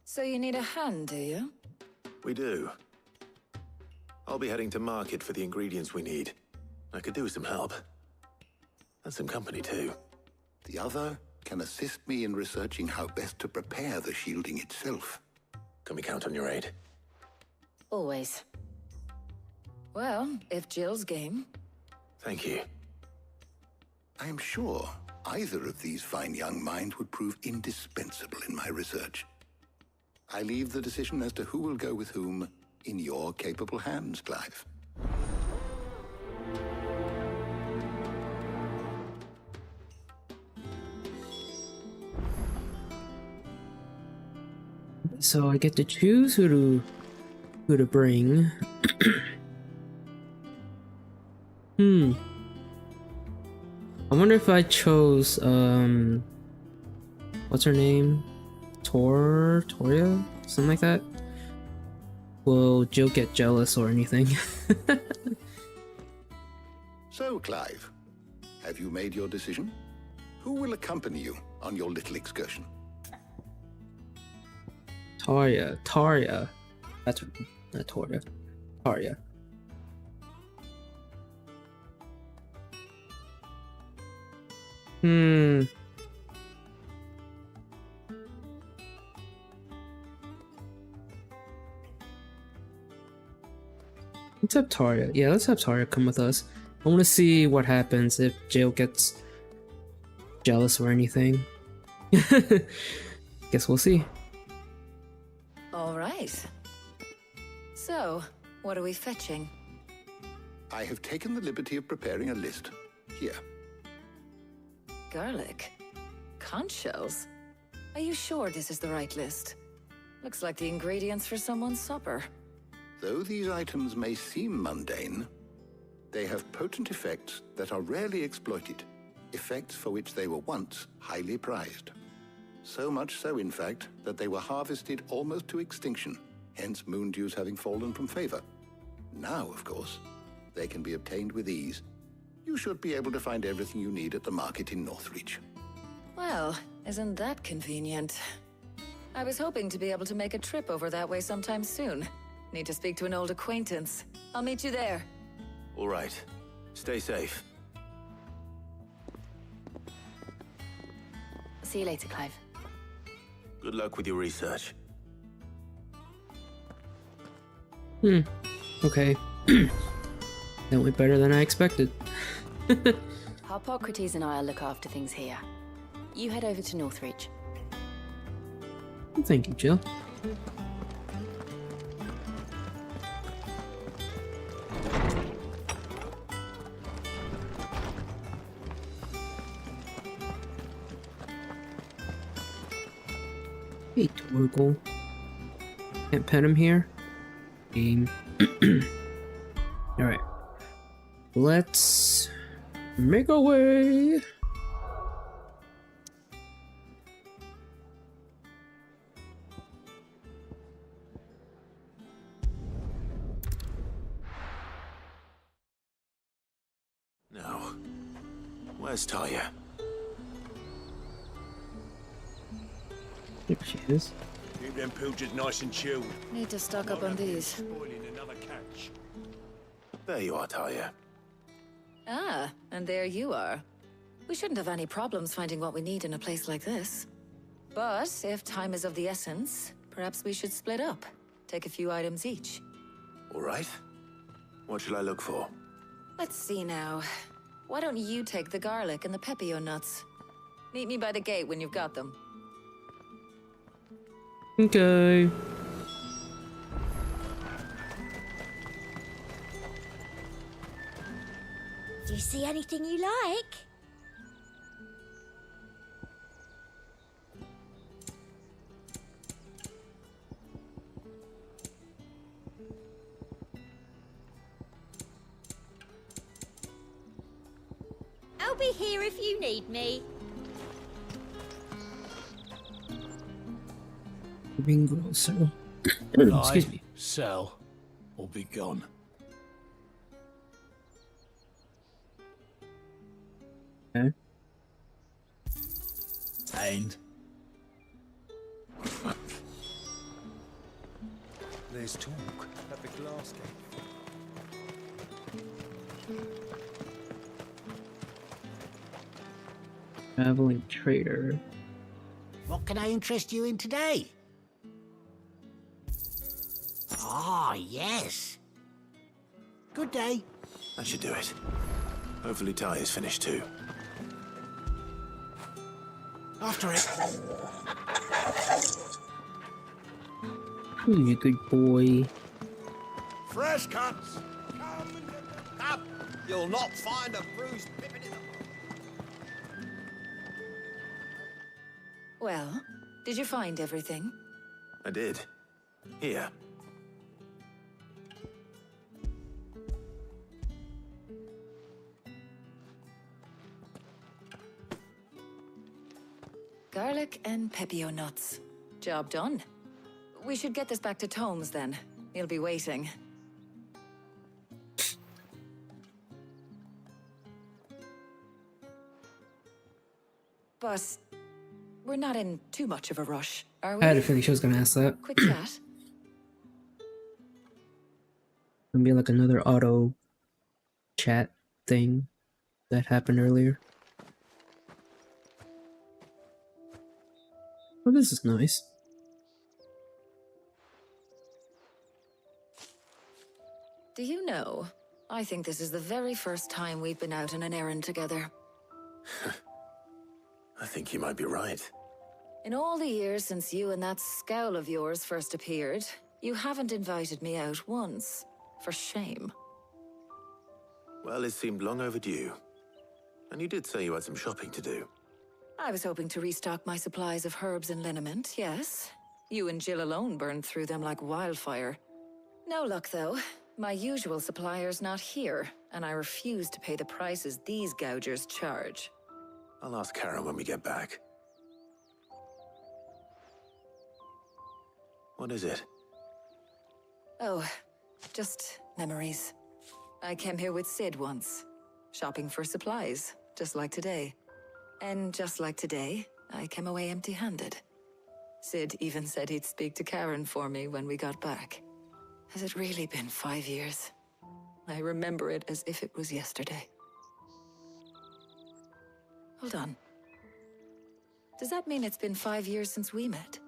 So you need a hand, do you? We do. I'll be heading to market for the ingredients we need. I could do with some help. And some company, too. The other can assist me in researching how best to prepare the shielding itself. Can we count on your aid? Always. Well, if Jill's game. Thank you. I am sure either of these fine young minds would prove indispensable in my research. I leave the decision as to who will go with whom in your capable hands, Clive. So I get to choose who to bring. I wonder if I chose what's her name? Toria? Something like that? Will Jill get jealous or anything? So, Clive, have you made your decision? Who will accompany you on your little excursion? Taria. That's not Toria. Taria. Let's have Taria. Yeah, let's have Taria come with us. I want to see what happens if Jill gets jealous or anything. Guess we'll see. All right. So, what are we fetching? I have taken the liberty of preparing a list. Here. Garlic. Conch shells. Are you sure this is the right list? Looks like the ingredients for someone's supper. Though these items may seem mundane, they have potent effects that are rarely exploited, effects for which they were once highly prized. So much so, in fact, that they were harvested almost to extinction, hence moondews having fallen from favor. Now, of course, they can be obtained with ease. You should be able to find everything you need at the market in Northreach. Well, isn't that convenient? I was hoping to be able to make a trip over that way sometime soon. Need to speak to an old acquaintance. I'll meet you there. All right. Stay safe. See you later, Clive. Good luck with your research. Okay. That went better than I expected. Harpocrates and I'll look after things here. You head over to Northreach. Thank you, Jill. Hey, Torgal. Can't pet him here? Game. Alright. Let's make our way. Now, where's Talia? There she is. Keep them pilgers nice and chilled. Need to stock up on these. Spoiling another catch. There you are, Talia. Ah, and there you are. We shouldn't have any problems finding what we need in a place like this. But if time is of the essence, perhaps we should split up. Take a few items each. All right. What shall I look for? Let's see now. Why don't you take the garlic and the pepio nuts? Meet me by the gate when you've got them. Okay. Do you see anything you like? I'll be here if you need me. Greengrocer. Excuse me. Sell, or be gone. Okay. And There's talk at the glass gate. Traveling trader. What can I interest you in today? Ah, yes. Good day. That should do it. Hopefully Talia's finished too. After it. You a good boy. Fresh cuts! Come and get them. Up! You'll not find a bruised pippin in the... Well, did you find everything? I did. Here. Garlic and pepio nuts. Job done. We should get this back to Tomes then. He'll be waiting. But we're not in too much of a rush, are we? I had a feeling she was gonna ask that. Quick chat. Gonna be like another auto chat thing that happened earlier. Oh, this is nice. Do you know, I think this is the very first time we've been out on an errand together. I think you might be right. In all the years since you and that scowl of yours first appeared, you haven't invited me out once. For shame. Well, it seemed long overdue. And you did say you had some shopping to do. I was hoping to restock my supplies of herbs and liniment, yes. You and Jill alone burned through them like wildfire. No luck, though. My usual supplier's not here, and I refuse to pay the prices these gougers charge. I'll ask Karen when we get back. What is it? Oh, just memories. I came here with Sid once, shopping for supplies, just like today. And just like today, I came away empty-handed. Sid even said he'd speak to Karen for me when we got back. Has it really been 5 years? I remember it as if it was yesterday. Hold on. Does that mean it's been 5 years since we met?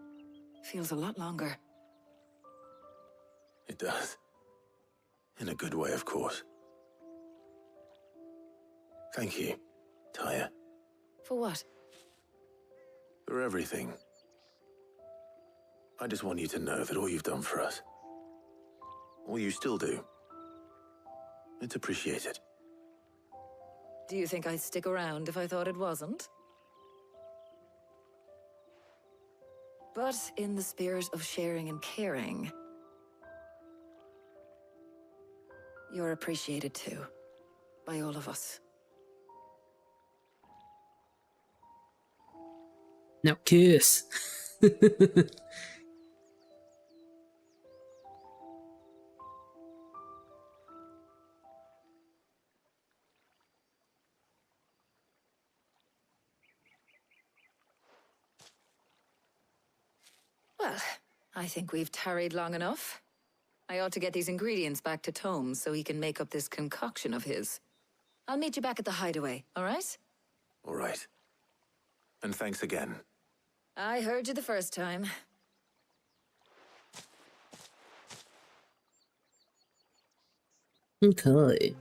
Feels a lot longer. It does. In a good way, of course. Thank you, Taya. For what? For everything. I just want you to know that all you've done for us, all you still do, it's appreciated. Do you think I'd stick around if I thought it wasn't? But in the spirit of sharing and caring, you're appreciated too, by all of us. Now kiss. Well, I think we've tarried long enough. I ought to get these ingredients back to Tomes so he can make up this concoction of his. I'll meet you back at the hideaway, all right? All right. And thanks again. I heard you the first time. Okay.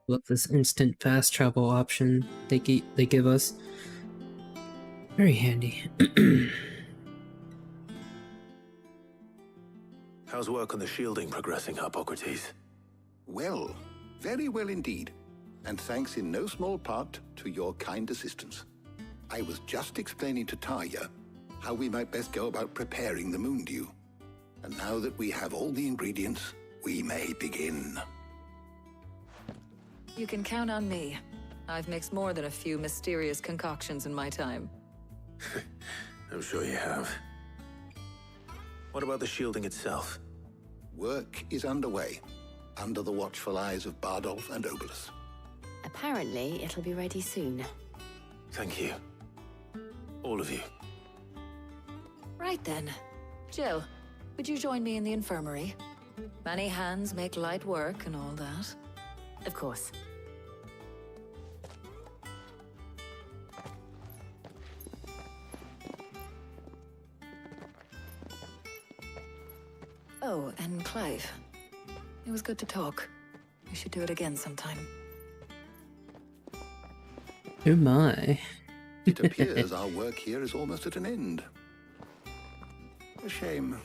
Love this instant fast travel option they give us. Very handy. How's work on the shielding progressing, Hippocrates? Well, very well indeed. And thanks in no small part to your kind assistance. I was just explaining to Taya how we might best go about preparing the moon dew. And now that we have all the ingredients, we may begin. You can count on me. I've mixed more than a few mysterious concoctions in my time. I'm sure you have. What about the shielding itself? Work is underway, under the watchful eyes of Bardolph and Obolus. Apparently, it'll be ready soon. Thank you. All of you. Right then. Jill, would you join me in the infirmary? Many hands make light work and all that. Of course. Oh, and Clive. It was good to talk. We should do it again sometime. Oh my. It appears our work here is almost at an end. A shame.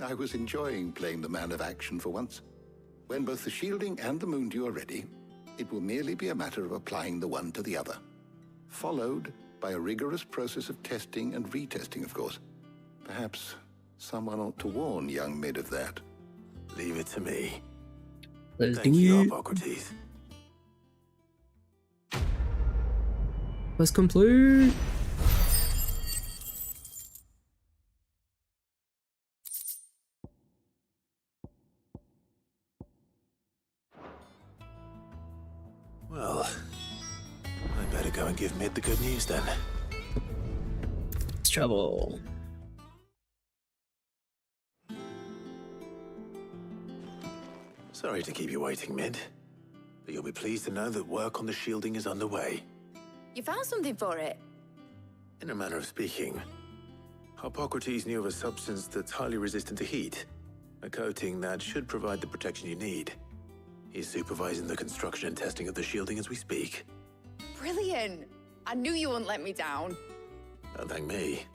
I was enjoying playing the man of action for once. When both the shielding and the moon dew are ready, it will merely be a matter of applying the one to the other. Followed by a rigorous process of testing and retesting, of course. Perhaps someone ought to warn young Mid of that. Leave it to me. Let's Thank do you, it. Hippocrates. Quest complete. Well, I better go and give Mid the good news then. It's trouble. Sorry to keep you waiting, Mid. But you'll be pleased to know that work on the shielding is underway. You found something for it? In a manner of speaking, Hippocrates knew of a substance that's highly resistant to heat. A coating that should provide the protection you need. He's supervising the construction and testing of the shielding as we speak. Brilliant! I knew you wouldn't let me down. Don't thank me.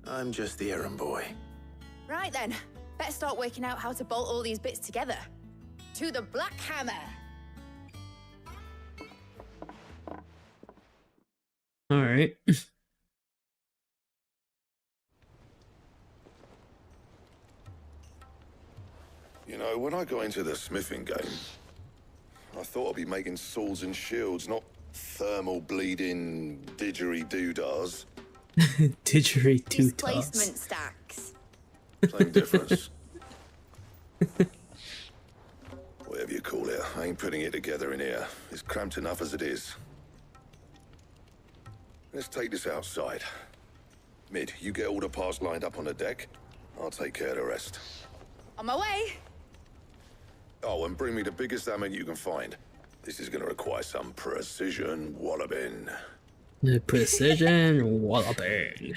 I'm just the errand boy. Right then, better start working out how to bolt all these bits together. To the Black Hammer! All right. You know, when I got into the smithing game, I thought I'd be making swords and shields, not thermal bleeding didgeridoo-dahs. Didgeridoo-dahs. Displacement stacks. Same difference. Whatever you call it, I ain't putting it together in here. It's cramped enough as it is. Let's take this outside. Mid, you get all the parts lined up on the deck. I'll take care of the rest. On my way. Oh, and bring me the biggest hammer you can find. This is gonna require some precision walloping. The precision walloping.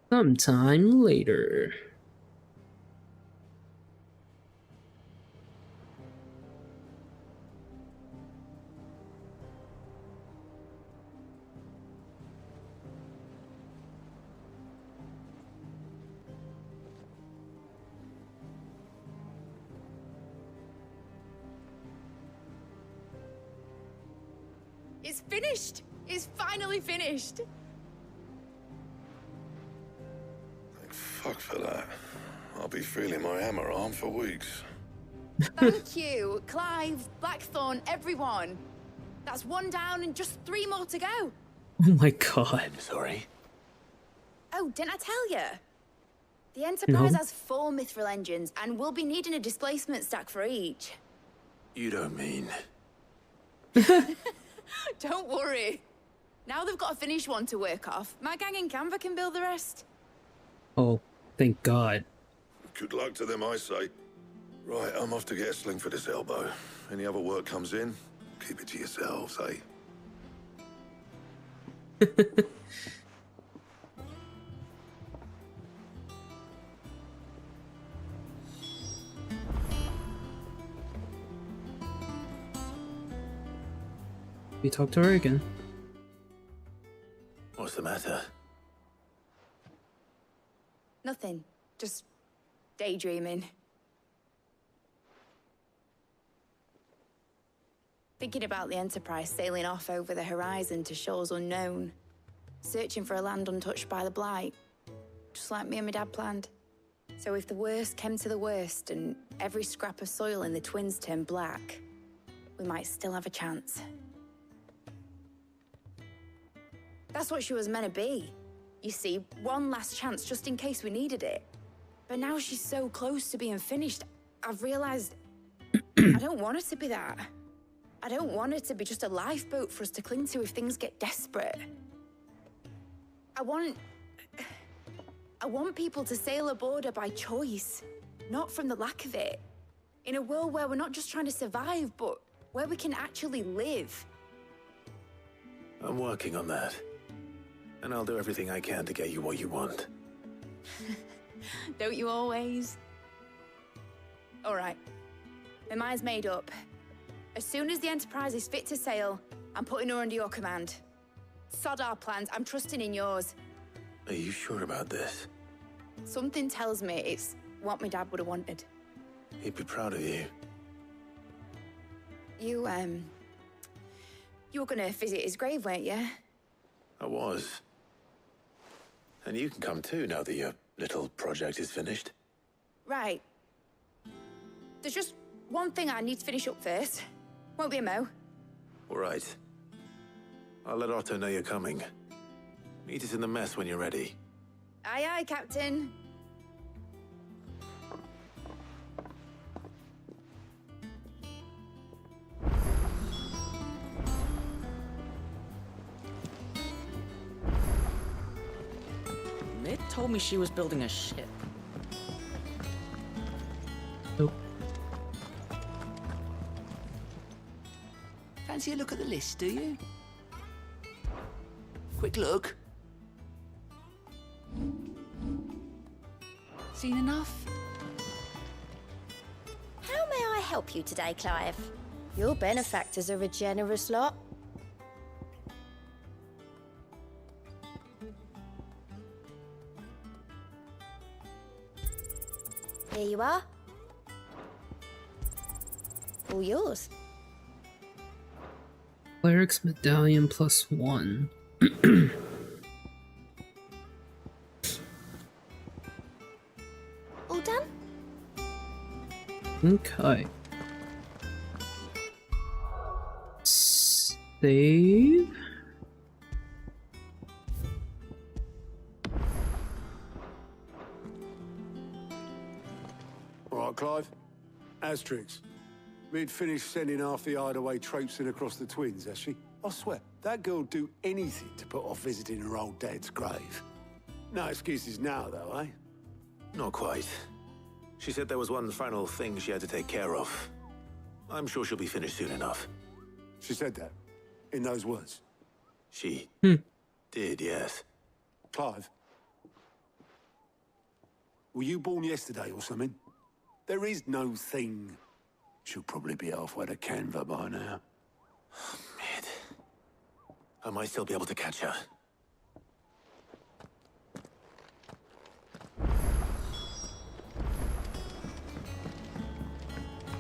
Sometime later. It's finished. It's finally finished. Fuck for that. I'll be feeling my hammer arm for weeks. Thank you, Clive, Blackthorn, everyone. That's one down and just 3 more to go. Oh my god. Sorry. Oh, didn't I tell you? The Enterprise No. has 4 mithril engines, and we'll be needing a displacement stack for each. You don't mean... Don't worry. Now they've got a finished one to work off. My gang in Canva can build the rest. Oh, thank god. Good luck to them, I say. Right, I'm off to get a sling for this elbow. Any other work comes in, keep it to yourselves, eh? We talk to her again. What's the matter? Nothing. Just daydreaming. Thinking about the Enterprise sailing off over the horizon to shores unknown. Searching for a land untouched by the Blight. Just like me and my dad planned. So if the worst came to the worst and every scrap of soil in the Twins turned black, we might still have a chance. That's what she was meant to be. You see, one last chance just in case we needed it. But now she's so close to being finished, I've realized I don't want it to be that. I don't want it to be just a lifeboat for us to cling to if things get desperate. I want people to sail aboard her by choice, not from the lack of it. In a world where we're not just trying to survive, but where we can actually live. I'm working on that. And I'll do everything I can to get you what you want. Don't you always? All right. My mind's made up. As soon as the Enterprise is fit to sail, I'm putting her under your command. Sod our plans, I'm trusting in yours. Are you sure about this? Something tells me it's what my dad would have wanted. He'd be proud of you. You were gonna visit his grave, weren't you? I was. And you can come too now that your little project is finished. Right. There's just one thing I need to finish up first. Won't be a mo. All right. I'll let Otto know you're coming. Meet us in the mess when you're ready. Aye, aye, Captain. Mid told me she was building a ship. Nope. Fancy a look at the list, do you? Quick look. Seen enough? How may I help you today, Clive? Your benefactors are a generous lot. Here you are. All yours. Cleric's Medallion +1. All done? Okay. Save. All right, Clive. Asterix. We'd finished sending half the hideaway traipsing across the twins, has she? I swear, that girl'd do anything to put off visiting her old dad's grave. No excuses now, though, eh? Not quite. She said there was one final thing she had to take care of. I'm sure she'll be finished soon enough. She said that? In those words? She did, yes. Clive? Were you born yesterday or something? There is no thing. She'll probably be halfway to Canva by now. Mid. I might still be able to catch her.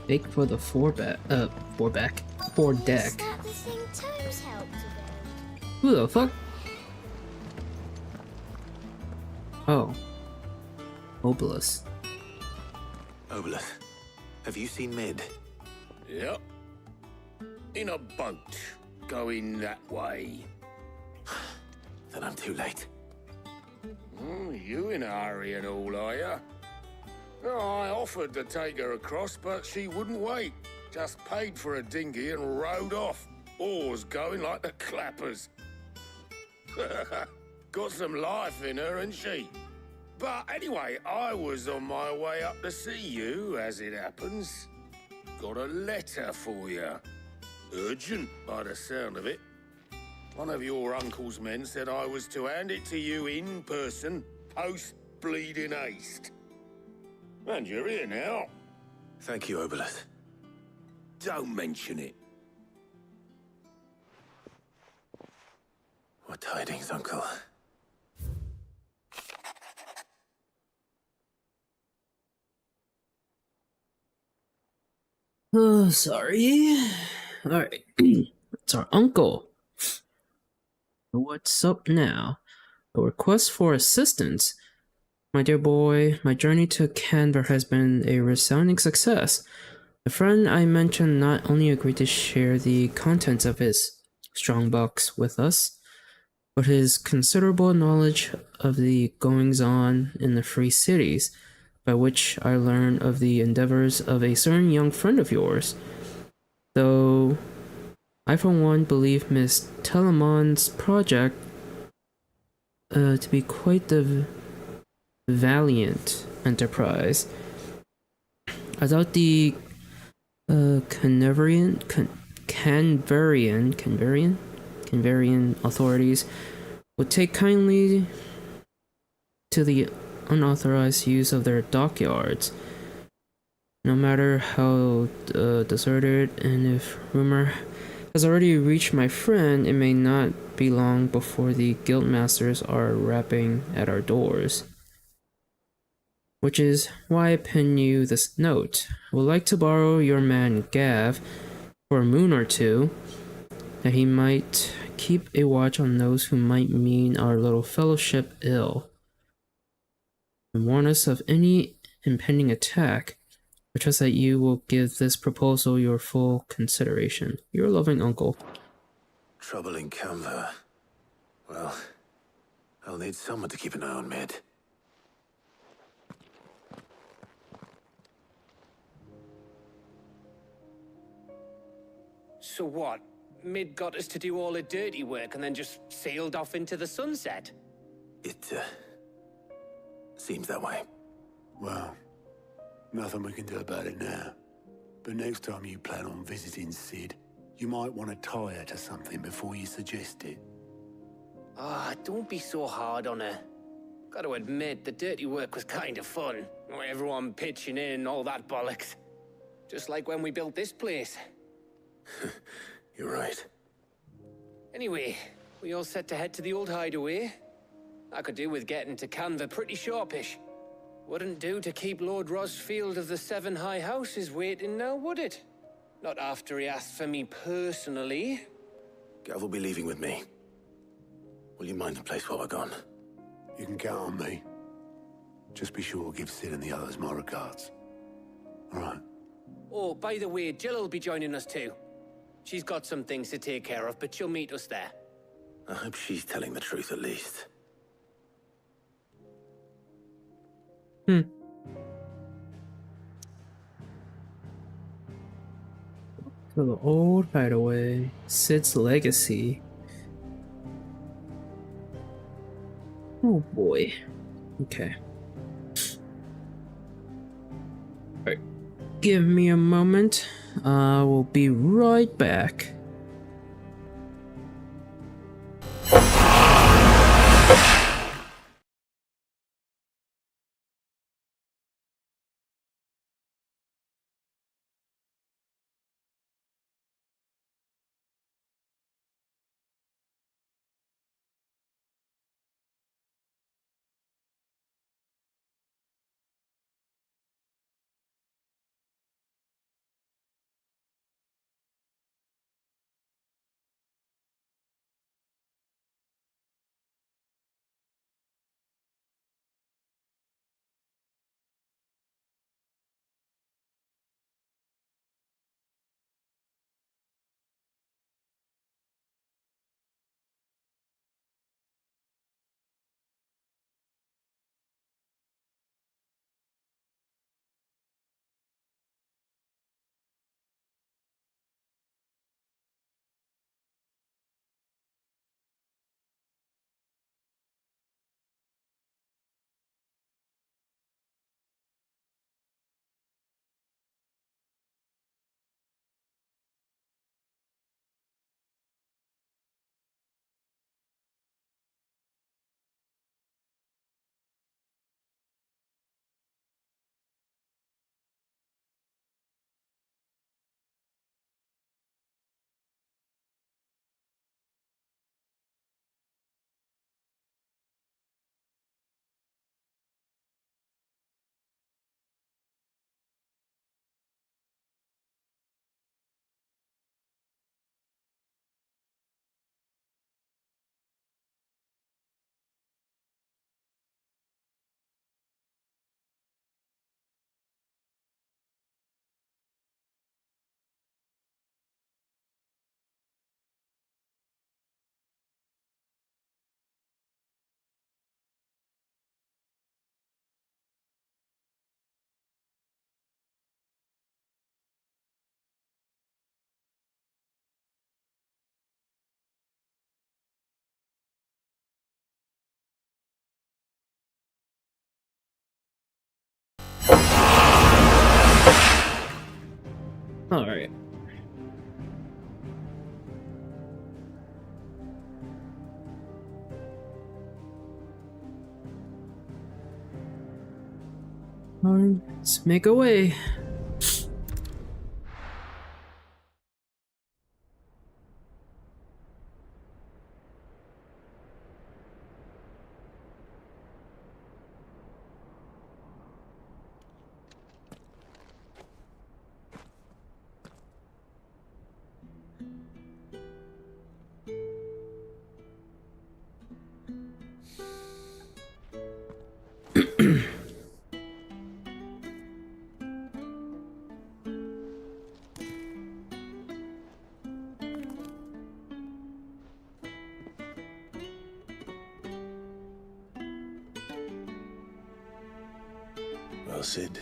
Bake for the foredeck. Is that the thing Tomes helped to build? Who the fuck? Oh. Obelisk. Obelisk, have you seen Mid? Yep. In a boat, going that way. Then I'm too late. You in a hurry and all, are ya? No, I offered to take her across, but she wouldn't wait. Just paid for a dinghy and rowed off. Oars going like the clappers. Got some life in her, ain't she? But anyway, I was on my way up to see you, as it happens. Got a letter for you. Urgent, by the sound of it. One of your uncle's men said I was to hand it to you in person, post-bleeding haste. And you're here now. Thank you, Obelisk. Don't mention it. What tidings, Uncle? Oh, sorry. Alright. It's our uncle. What's up now? A request for assistance. My dear boy, my journey to Canberra has been a resounding success. The friend I mentioned not only agreed to share the contents of his strongbox with us, but his considerable knowledge of the goings-on in the free cities, by which I learned of the endeavors of a certain young friend of yours. Though I for one believe Miss Telemon's project to be quite the valiant enterprise. I doubt the Canvarian authorities would take kindly to the unauthorized use of their dockyards. No matter how deserted, and if rumor has already reached my friend, it may not be long before the guildmasters are rapping at our doors. Which is why I pen you this note. I would like to borrow your man Gav for a moon or two, that he might keep a watch on those who might mean our little fellowship ill, and warn us of any impending attack. I trust that you will give this proposal your full consideration. Your loving uncle. Trouble in Canva. Well, I'll need someone to keep an eye on Mid. So what? Mid got us to do all the dirty work and then just sailed off into the sunset? It, seems that way. Well, nothing we can do about it now. But next time you plan on visiting Sid, you might want to tie her to something before you suggest it. Ah, don't be so hard on her. Gotta admit, the dirty work was kind of fun. Everyone pitching in, all that bollocks. Just like when we built this place. You're right. Anyway, we all set to head to the old hideaway. I could do with getting to Canva pretty sharpish. Wouldn't do to keep Lord Rosfield of the Seven High Houses waiting now, would it? Not after he asked for me personally. Gav will be leaving with me. Will you mind the place while we're gone? You can count on me. Just be sure to give Sid and the others my regards. All right. Oh, by the way, Jill will be joining us too. She's got some things to take care of, but she'll meet us there. I hope she's telling the truth at least. To the old hideaway, Sid's legacy. Oh boy. Okay. Alright. Give me a moment. We'll be right back. Alright. Let's make a way. Well, Sid,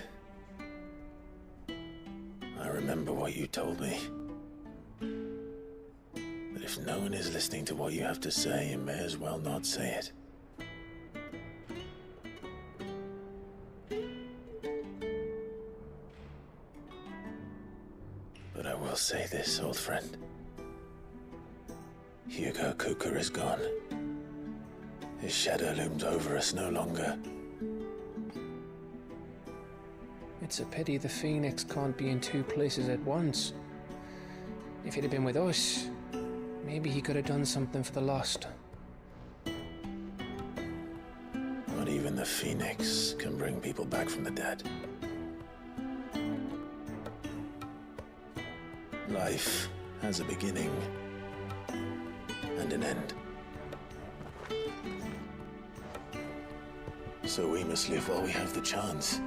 I remember what you told me. That if no one is listening to what you have to say, you may as well not say it. But I will say this, old friend. Hugo Kuka is gone. His shadow looms over us no longer. It's a pity the Phoenix can't be in two places at once. If he'd have been with us, maybe he could have done something for the lost. Not even the Phoenix can bring people people back from the dead. Life has a beginning and an end. So we must live while we have the chance.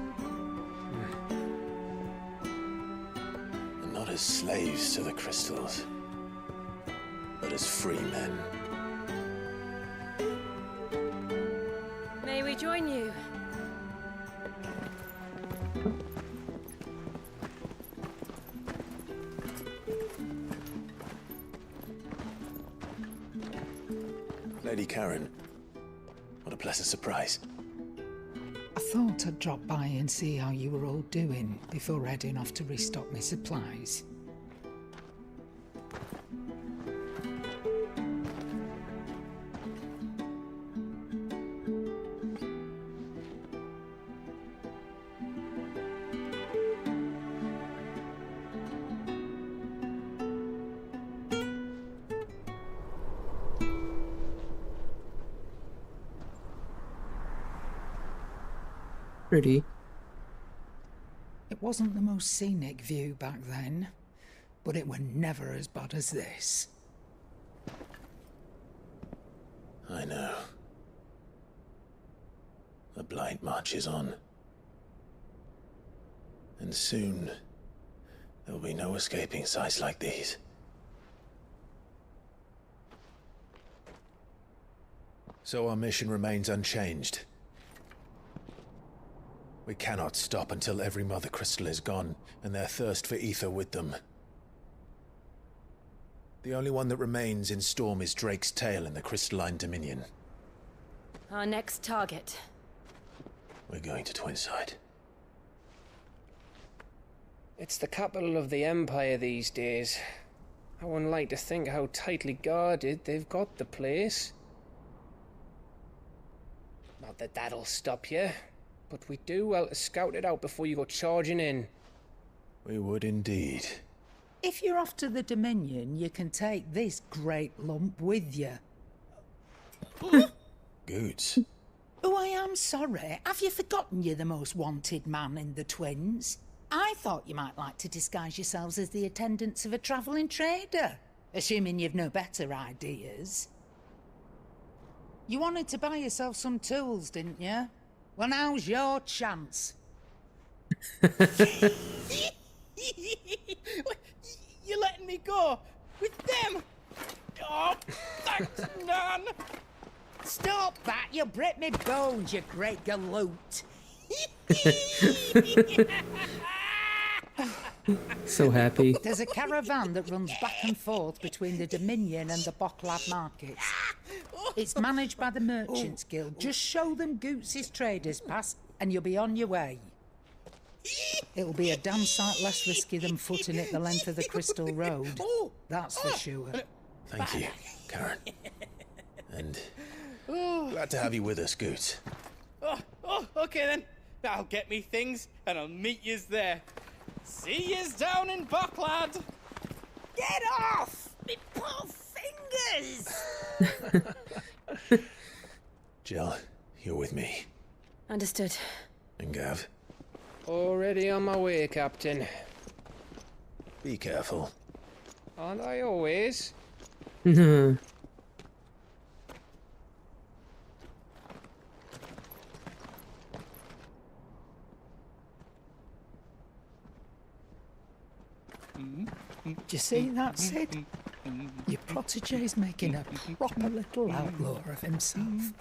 And not as slaves to the crystals, but as free men. May we join you? Lady Karen, what a pleasant surprise. I thought I'd drop by and see how you were all doing before heading off to restock my supplies. Pretty. It wasn't the most scenic view back then, but it were never as bad as this. I know. The blight marches on. And soon, there will be no escaping sights like these. So our mission remains unchanged. We cannot stop until every Mother Crystal is gone, and their thirst for ether with them. The only one that remains in Storm is Drake's tail in the Crystalline Dominion. Our next target. We're going to Twinside. It's the capital of the Empire these days. I wouldn't like to think how tightly guarded they've got the place. Not that that'll stop you, but we do well to scout it out before you go charging in. We would indeed. If you're off to the Dominion, you can take this great lump with you. Goods. Oh, I am sorry. Have you forgotten you're the most wanted man in the Twins? I thought you might like to disguise yourselves as the attendants of a travelling trader, assuming you've no better ideas. You wanted to buy yourself some tools, didn't you? Well, now's your chance. You're letting me go with them? Oh, thanks, Nan. Stop that! You'll break me bones, you great galoot. So happy. There's a caravan that runs back and forth between the Dominion and the Bocklab markets. It's managed by the Merchants Guild. Just show them Goots' traders pass and you'll be on your way. It'll be a damn sight less risky than footing it the length of the Crystal Road. That's for sure. Thank you, Karen. And glad to have you with us, Goots. Okay then. I'll get me things and I'll meet yous there. See yous down in Bocklad. Get off! Me poor fingers! Jill, you're with me. Understood. And Gav. Already on my way, Captain. Be careful. Aren't I always? Do you see that, Sid? Your protege's making a proper little outlaw of himself.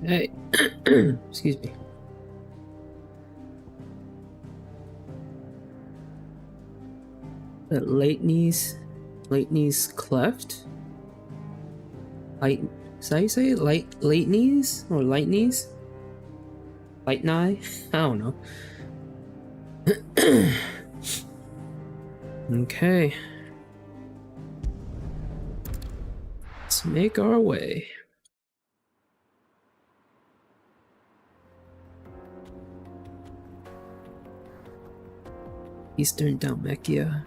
Hey, excuse me. Lightney's cleft? Is that how you say it? Lightney's? Or Lightney's? Lightney? I don't know. let's make our way. Eastern Dalmatia.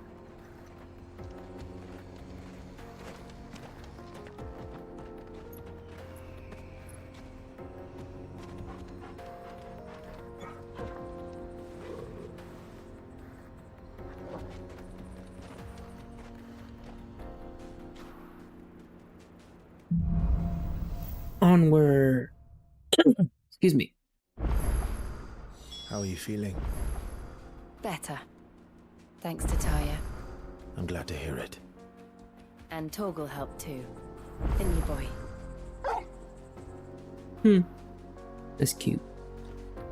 Onward. Excuse me. How are you feeling? Better. Thanks to Taya. I'm glad to hear it. And Torgal helped too. Didn't you, boy? That's cute.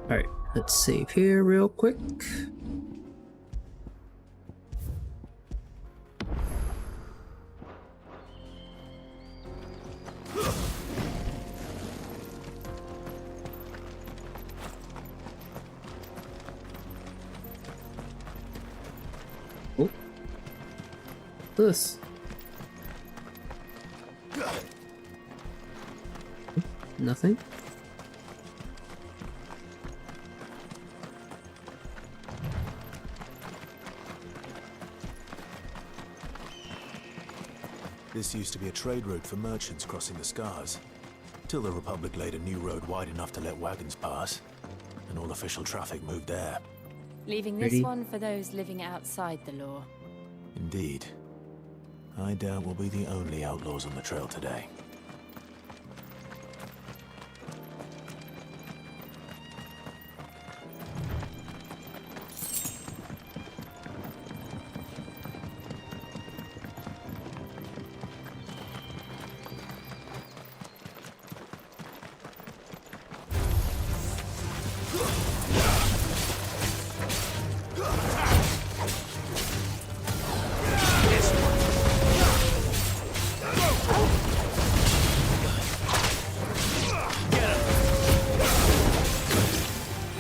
Alright, let's save here real quick. Oh. This. Nothing. This used to be a trade route for merchants crossing the Scars, till the Republic laid a new road wide enough to let wagons pass, and all official traffic moved there. Leaving this one for those living outside the law. Indeed. I doubt we'll be the only outlaws on the trail today.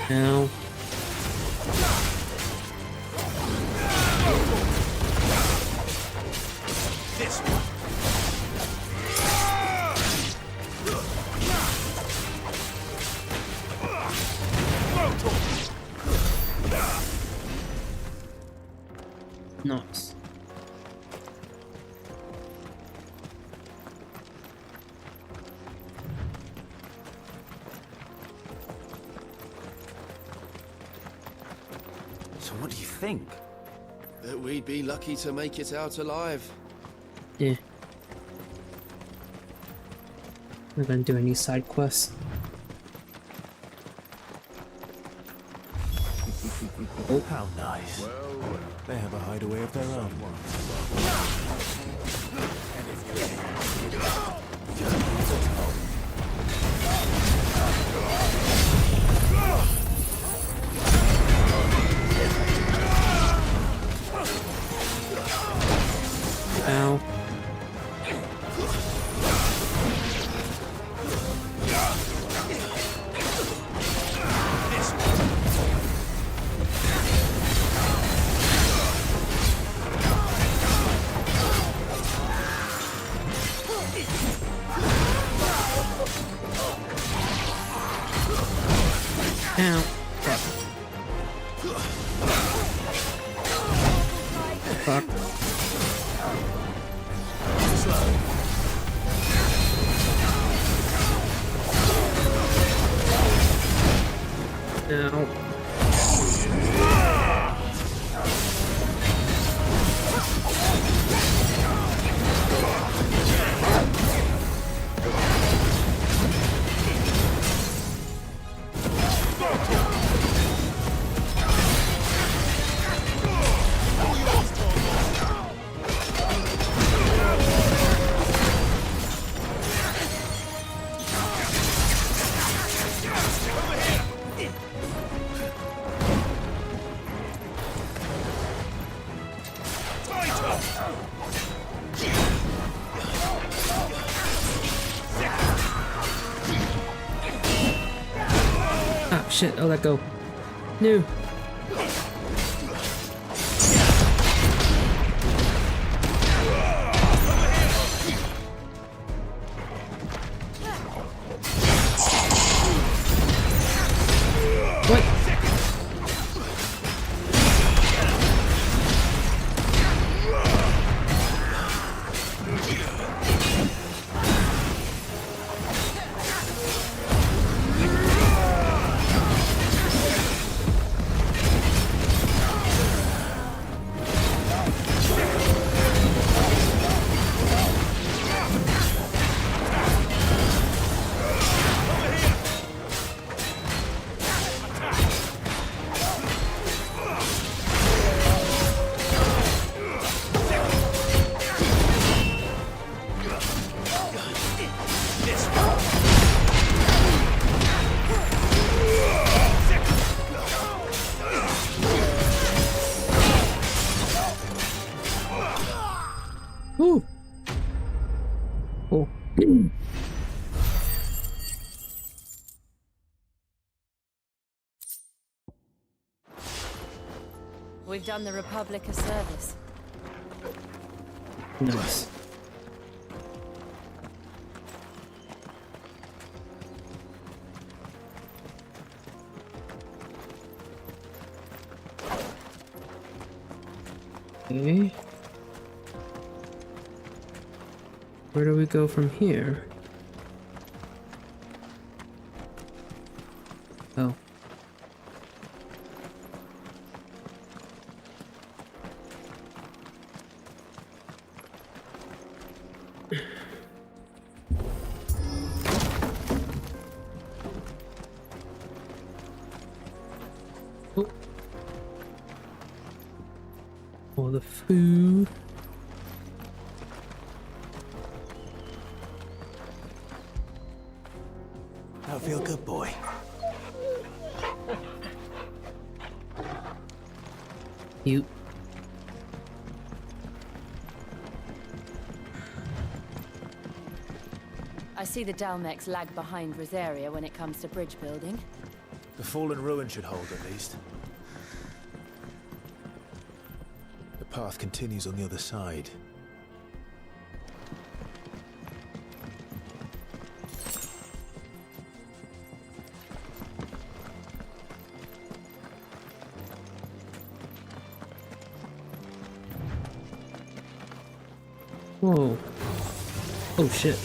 Now. This one. Nice. So what do you think? That we'd be lucky to make it out alive. Yeah. We're gonna do any side quests. Oh, how nice. They have a hideaway of their own. Ow. Ow. Fuck. No. Ah, shit, I'll let go. No. Ooh. Oh. We've done the Republic a service. Nice. Okay. Where do we go from here? Oh. Oh. All the food. I feel good, boy. You. I see the Dalmex lag behind Rosaria when it comes to bridge building. The fallen ruin should hold, at least. The path continues on the other side. Whoa. Oh shit.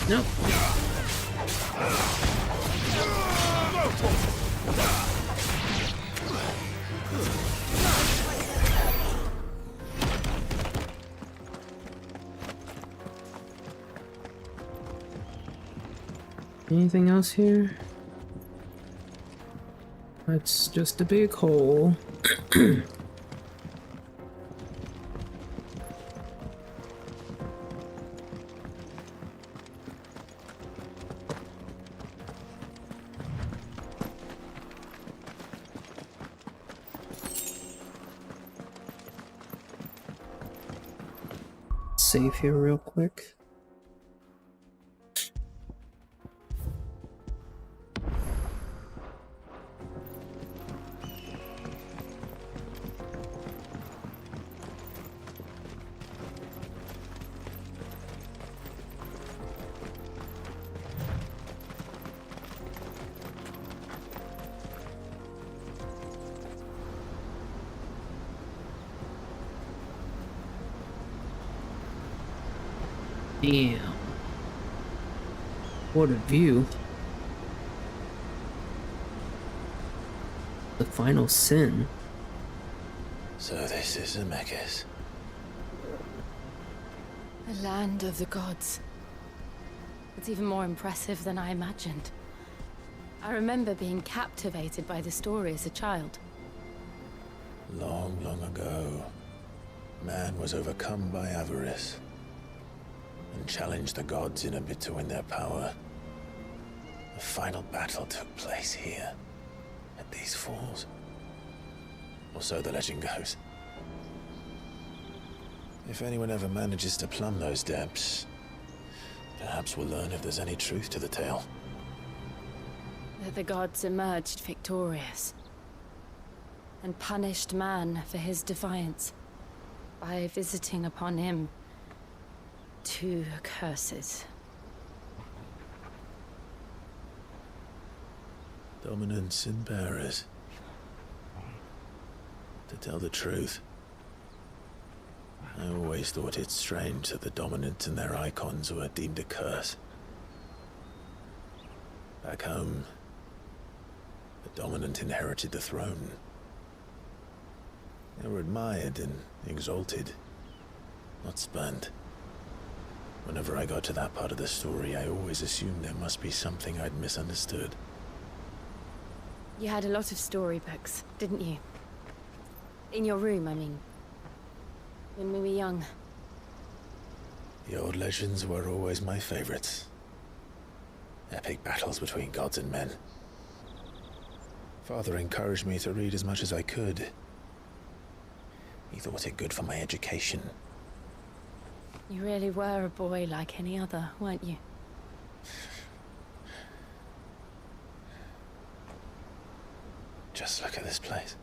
Nope. Anything else here? That's just a big hole. Save here real quick. Damn. What a view. The final sin. So this is Zemeckis. The land of the gods. It's even more impressive than I imagined. I remember being captivated by the story as a child. Long, long ago, man was overcome by avarice and challenged the gods in a bid to win their power. The final battle took place here, at these falls. Or so the legend goes. If anyone ever manages to plumb those depths, perhaps we'll learn if there's any truth to the tale. That the gods emerged victorious and punished man for his defiance by visiting upon him 2 curses. Dominance in bearers. To tell the truth, I always thought it strange that the dominant and their icons were deemed a curse. Back home, the dominant inherited the throne. They were admired and exalted, not spurned. Whenever I got to that part of the story, I always assumed there must be something I'd misunderstood. You had a lot of storybooks, didn't you? In your room, I mean. When we were young. The old legends were always my favorites. Epic battles between gods and men. Father encouraged me to read as much as I could. He thought it good for my education. You really were a boy like any other, weren't you? Just look at this place.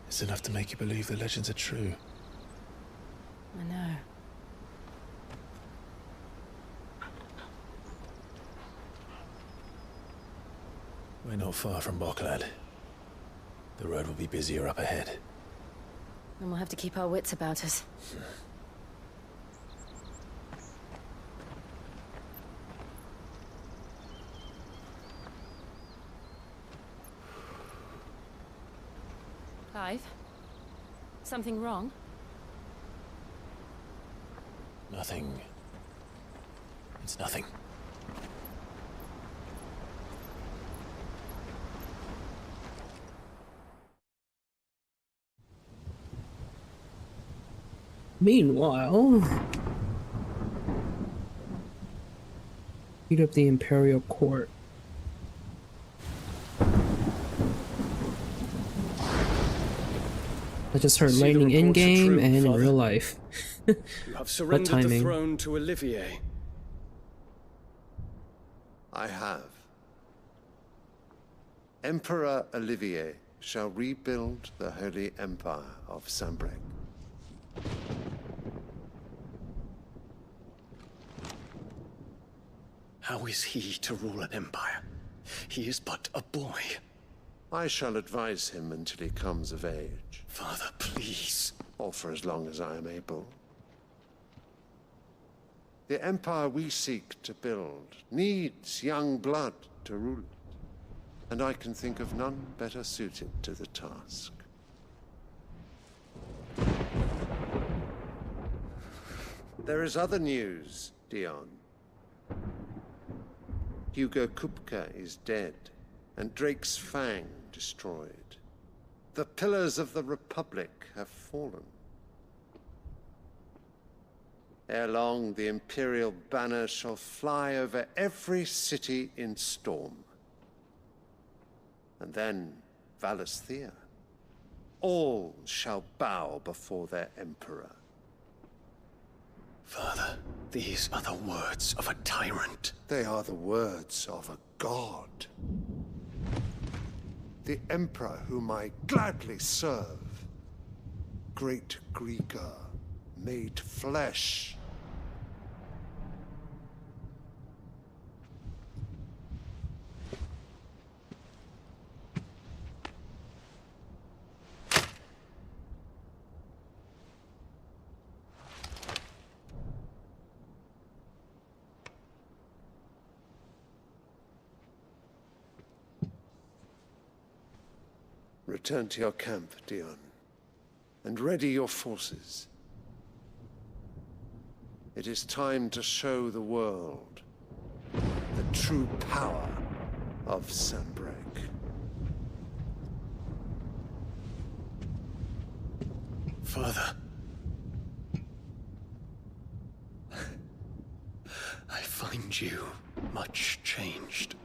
It's enough to make you believe the legends are true. I know. We're not far from Boklad. The road will be busier up ahead. And we'll have to keep our wits about us. Clive? Something wrong? Nothing. It's nothing. Meanwhile, beat up the Imperial Court. I just heard lightning in game and in real life. You have surrendered the timing. throne to Olivier. I have. Emperor Olivier shall rebuild the Holy Empire of Sanbreque. How is he to rule an empire? He is but a boy. I shall advise him until he comes of age. Father, please. Or for as long as I am able. The empire we seek to build needs young blood to rule it, and I can think of none better suited to the task. There is other news, Dion. Hugo Kupka is dead, and Drake's Fang destroyed. The pillars of the Republic have fallen. Ere long, the Imperial banner shall fly over every city in Storm. And then, Valisthea. All shall bow before their Emperor. Father, these are the words of a tyrant. They are the words of a god. The Emperor whom I gladly serve. Great Greeker, made flesh. Return to your camp, Dion, and ready your forces. It is time to show the world the true power of Sanbreque. Father. I find you much changed.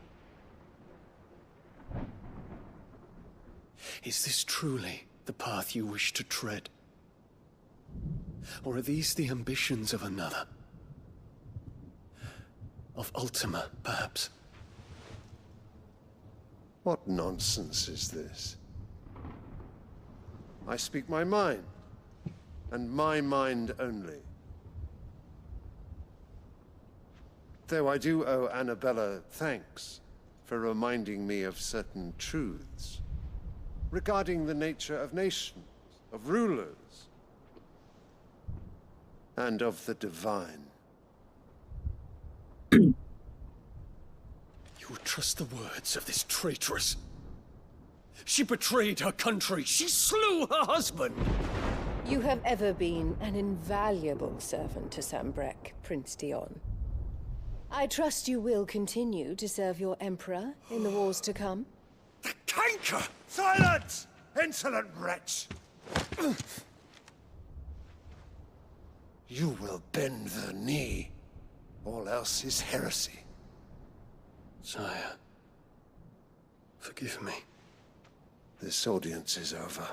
Is this truly the path you wish to tread? Or are these the ambitions of another? Of Ultima, perhaps? What nonsense is this? I speak my mind, and my mind only. Though I do owe Annabella thanks for reminding me of certain truths. regarding the nature of nations, of rulers, and of the divine. You trust the words of this traitress? She betrayed her country. She slew her husband. You have ever been an invaluable servant to Sambrek, Prince Dion. I trust you will continue to serve your Emperor in the wars to come. The canker! Silence! Insolent wretch! You will bend the knee. All else is heresy. Sire, forgive me. This audience is over.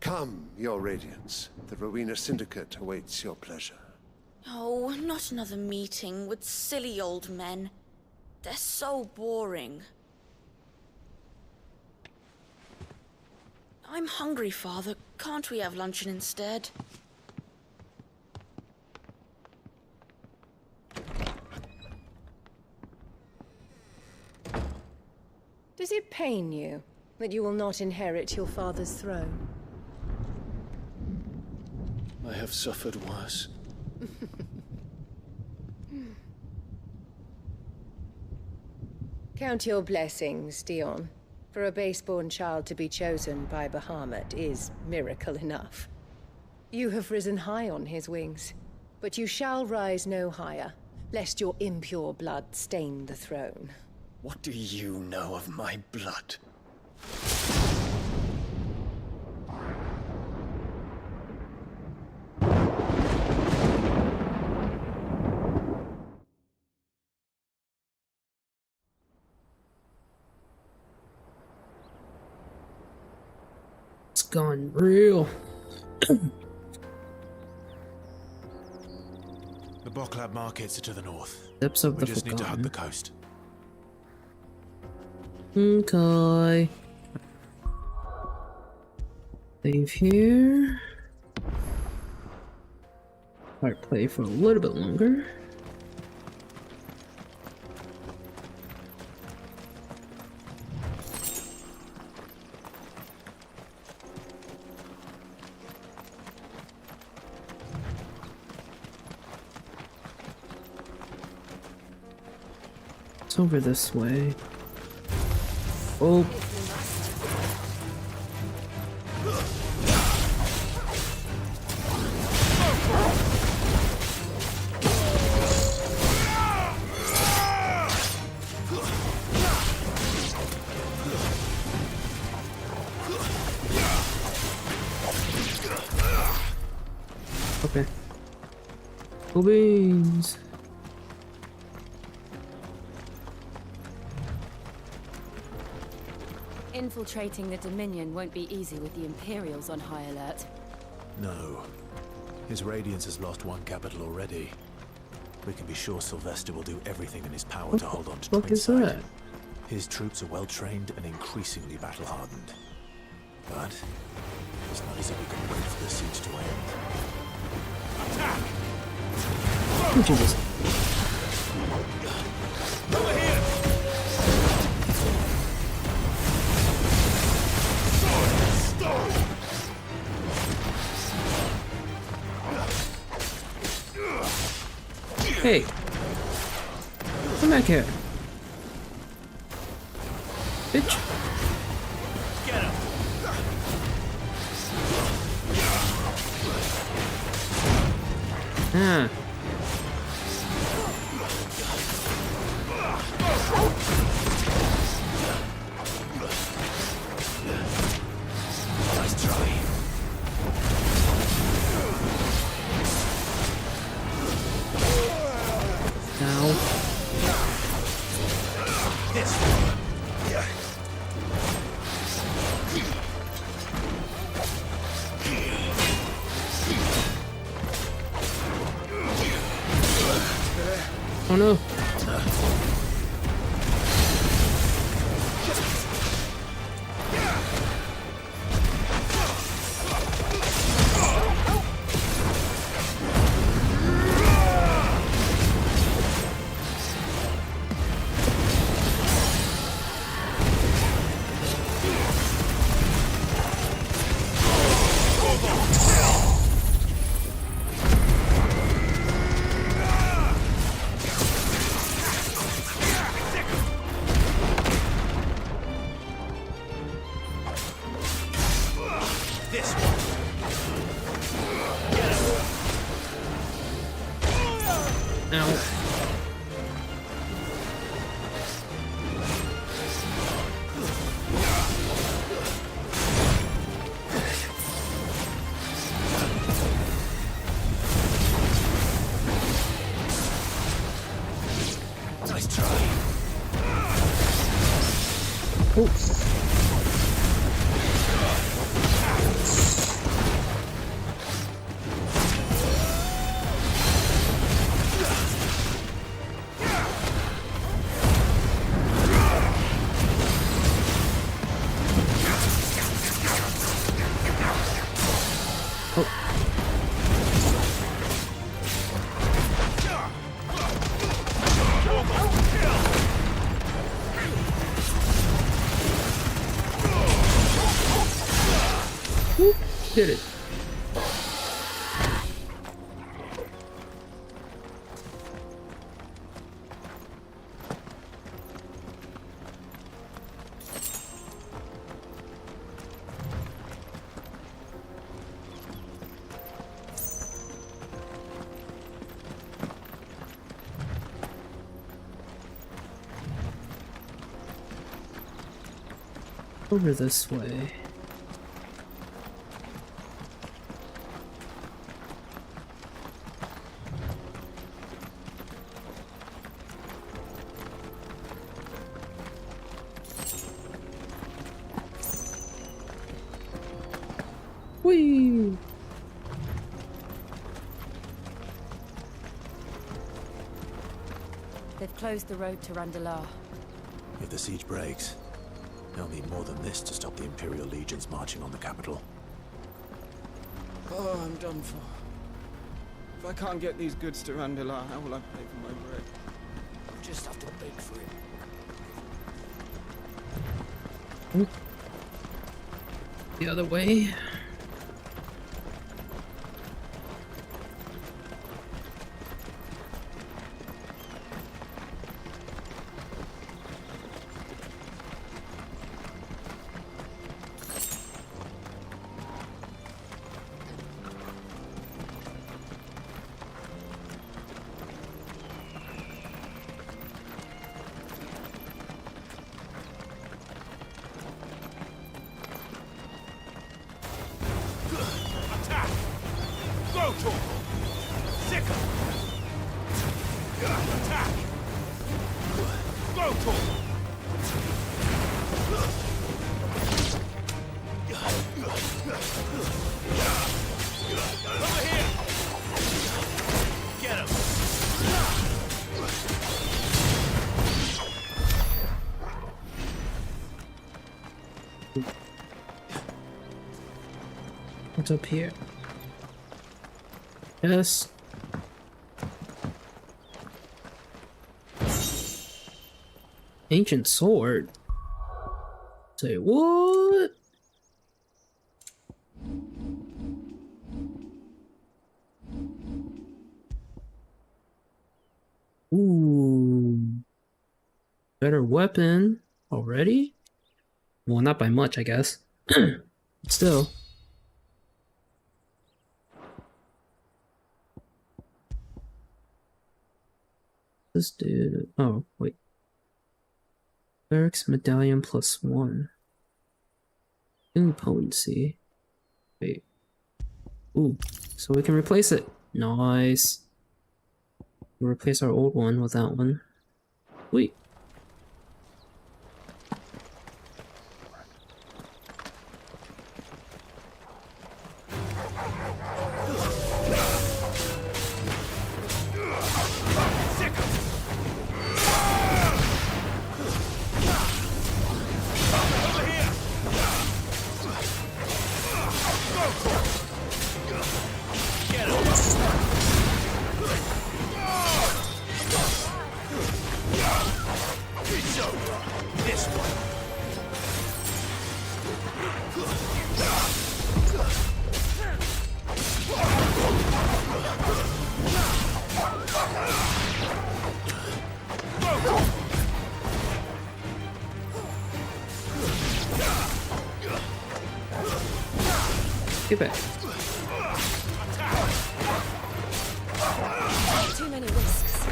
Come, your Radiance. The Rowena Syndicate awaits your pleasure. Oh, not another meeting with silly old men. They're so boring. I'm hungry, Father. Can't we have luncheon instead? Does it pain you that you will not inherit your father's throne? I have suffered worse. Count your blessings, Dion. For a base-born child to be chosen by Bahamut is miracle enough. You have risen high on his wings, but you shall rise no higher, lest your impure blood stain the throne. What do you know of my blood? It's gone real. The Boklab markets are to the north. Steps of We the just need to hug Forgotten. the coast. Okay. Leave here. Might play for a little bit longer. It's over this way. Oh. Okay. Cool beans. Infiltrating the Dominion won't be easy with the Imperials on high alert. No. His Radiance has lost one capital already. We can be sure Sylvester will do everything in his power to hold on to What is that? His troops are well trained and increasingly battle hardened. But it's not as if we can wait for the siege to end. Attack! Oh, Jesus. Over here! Hey, come back here, bitch. Get him! Ah. Nice try. Ow. This Oh no. this one. Ow. Nice try. Oops. Did it. Over this way. Whee! They've closed the road to Randalar. If the siege breaks, they'll need more than this to stop the Imperial legions marching on the capital. Oh, I'm done for. If I can't get these goods to Randalar, how will I pay for my bread? I'll just have to beg for it. Ooh. The other way. What's up here? Yes. Ancient sword. Say what? Ooh. Better weapon already? Well, not by much, I guess. Still. This dude. Oh, wait. Barracks medallion +1. Doing potency. Wait. Ooh. So we can replace it. Nice. We'll replace our old one with that one. Wait. Get back. Too many risks.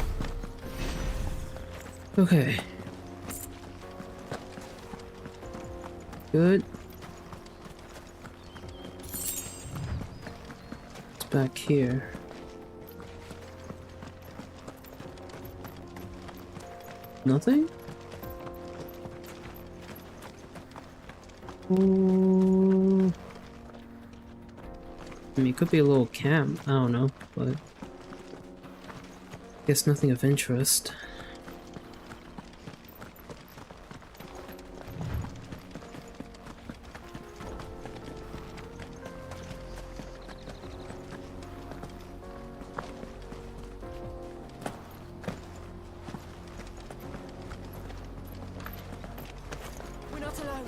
Okay. Good. It's back here. Nothing? I mean, it could be a little camp, I don't know, but guess nothing of interest. We're not alone.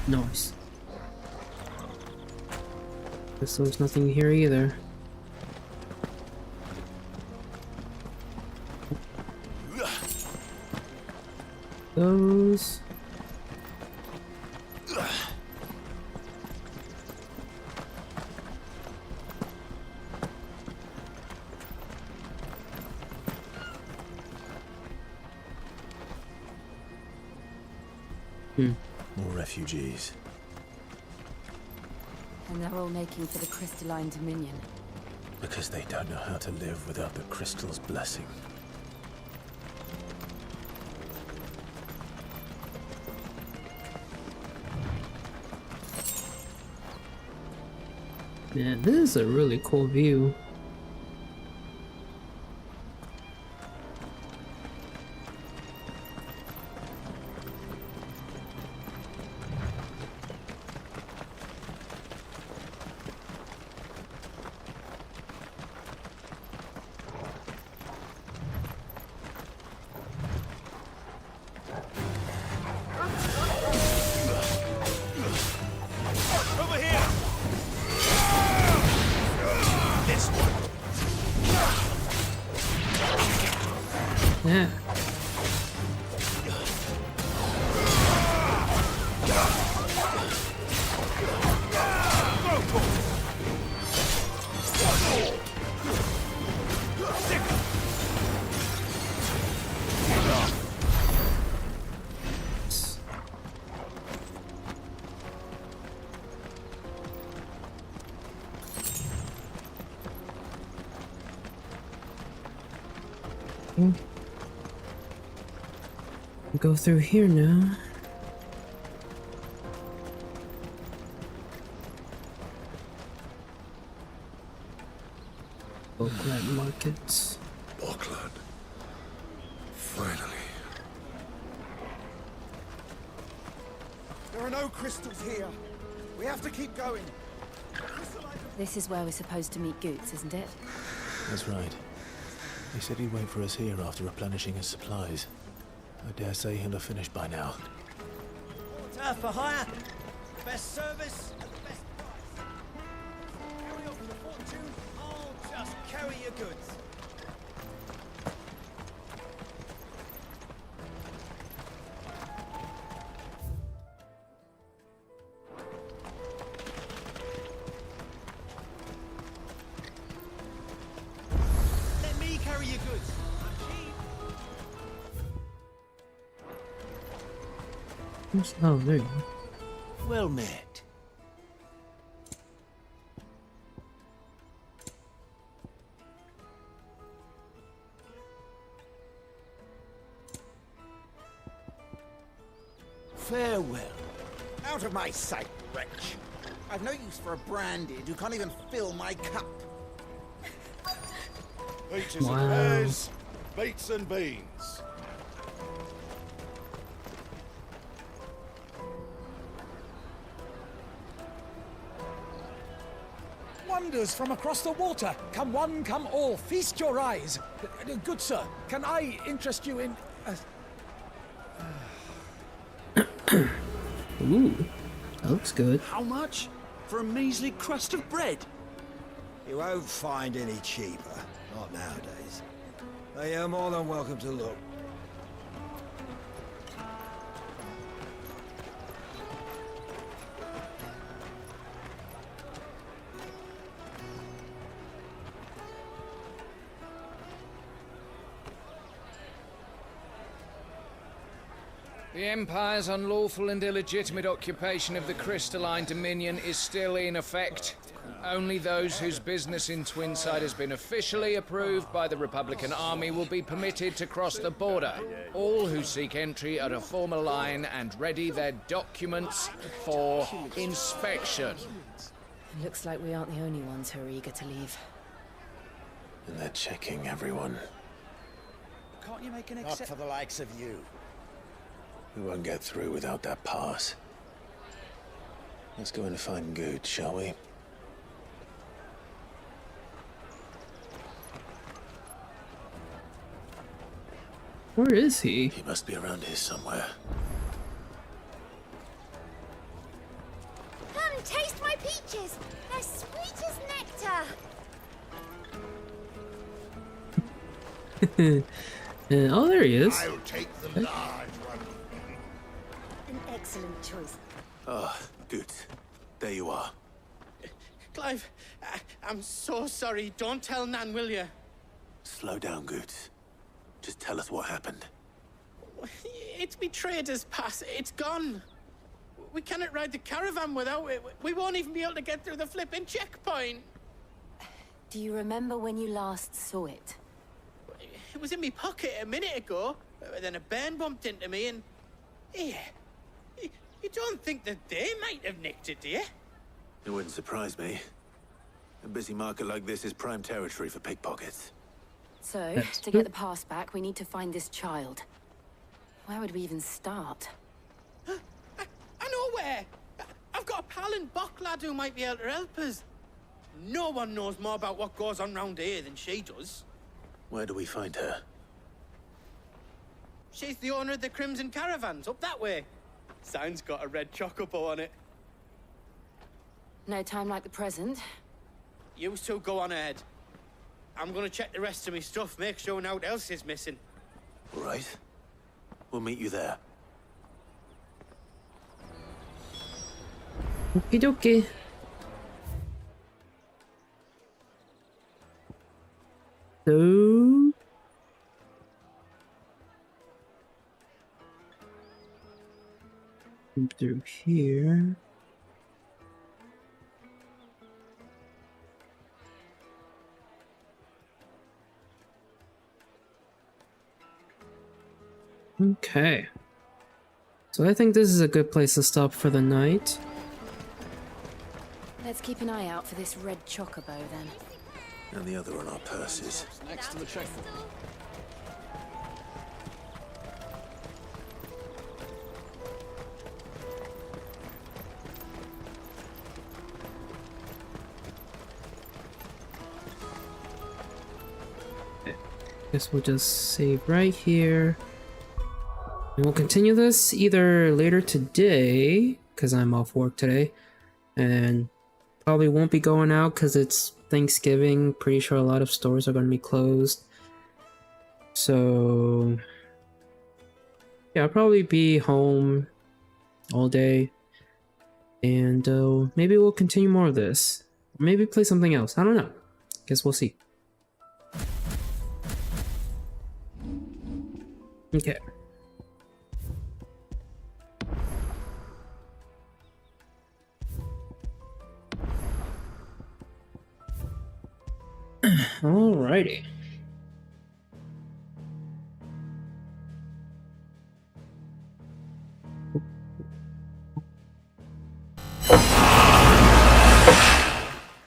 Nice. Guess there's nothing here either. Those. More refugees. And they're all making for the crystalline dominion. Because they don't know how to live without the crystal's blessing. Man, this is a really cool view. Yeah. Go through here now. Oakland markets. Oakland. Finally. There are no crystals here. We have to keep going. This is where we're supposed to meet Goots, isn't it? That's right. He said he'd wait for us here after replenishing his supplies. I dare say he'll have finished by now. Turf for hire. Best service at the best price. Carry off with a fortune. I'll just carry your goods. Let me carry your goods. Oh, there you go. Well met. Farewell. Out of my sight, wretch. I've no use for a branded who can't even fill my cup. Peaches Wow. and pears, beets and beans. commanders from across the water. Come one, come all, feast your eyes. Good sir, can I interest you in... Ooh, that looks good. How much? For a measly crust of bread? You won't find any cheaper. Not nowadays. But you're more than welcome to look. The Empire's unlawful and illegitimate occupation of the Crystalline Dominion is still in effect. Only those whose business in Twinside has been officially approved by the Republican Army will be permitted to cross the border. All who seek entry are to form a line and ready their documents for inspection. Looks like we aren't the only ones who are eager to leave. And they're checking everyone. Can't you make an exception? Not for the likes of you. We won't get through without that pass. Let's go and find Good, shall we? Where is he? He must be around here somewhere. Come, taste my peaches. They're sweet as nectar. Oh, there he is. I'll take the large one. An excellent choice. Ah, good. There you are. Clive, I'm so sorry. Don't tell Nan, will you? Slow down, Goods. Just tell us what happened. It's betrayed pass. It's gone. We cannot ride the caravan without it. We won't even be able to get through the flipping checkpoint. Do you remember when you last saw it? It was in my pocket a minute ago. Then a bairn bumped into me and... Yeah. You don't think that they might have nicked it, do you? It wouldn't surprise me. A busy market like this is prime territory for pickpockets. So, to get the pass back, we need to find this child. Where would we even start? I know where! I've got a pal in Bock lad who might be able to help us. No one knows more about what goes on round here than she does. Where do we find her? She's the owner of the Crimson Caravans, up that way. Sign's got a red chocobo on it. No time like the present. You two go on ahead. I'm gonna check the rest of my stuff, make sure no one else is missing. All right. We'll meet you there. Okie dokie. So... through here. Okay. So I think this is a good place to stop for the night. Let's keep an eye out for this red chocobo then. And the other on our purses. Next to the checkpoint. Guess we'll just save right here. And we'll continue this either later today, because I'm off work today, and probably won't be going out because it's Thanksgiving. Pretty sure a lot of stores are going to be closed. So yeah, I'll probably be home all day, and maybe we'll continue more of this. Maybe play something else. I don't know. Guess we'll see. Okay. Alrighty.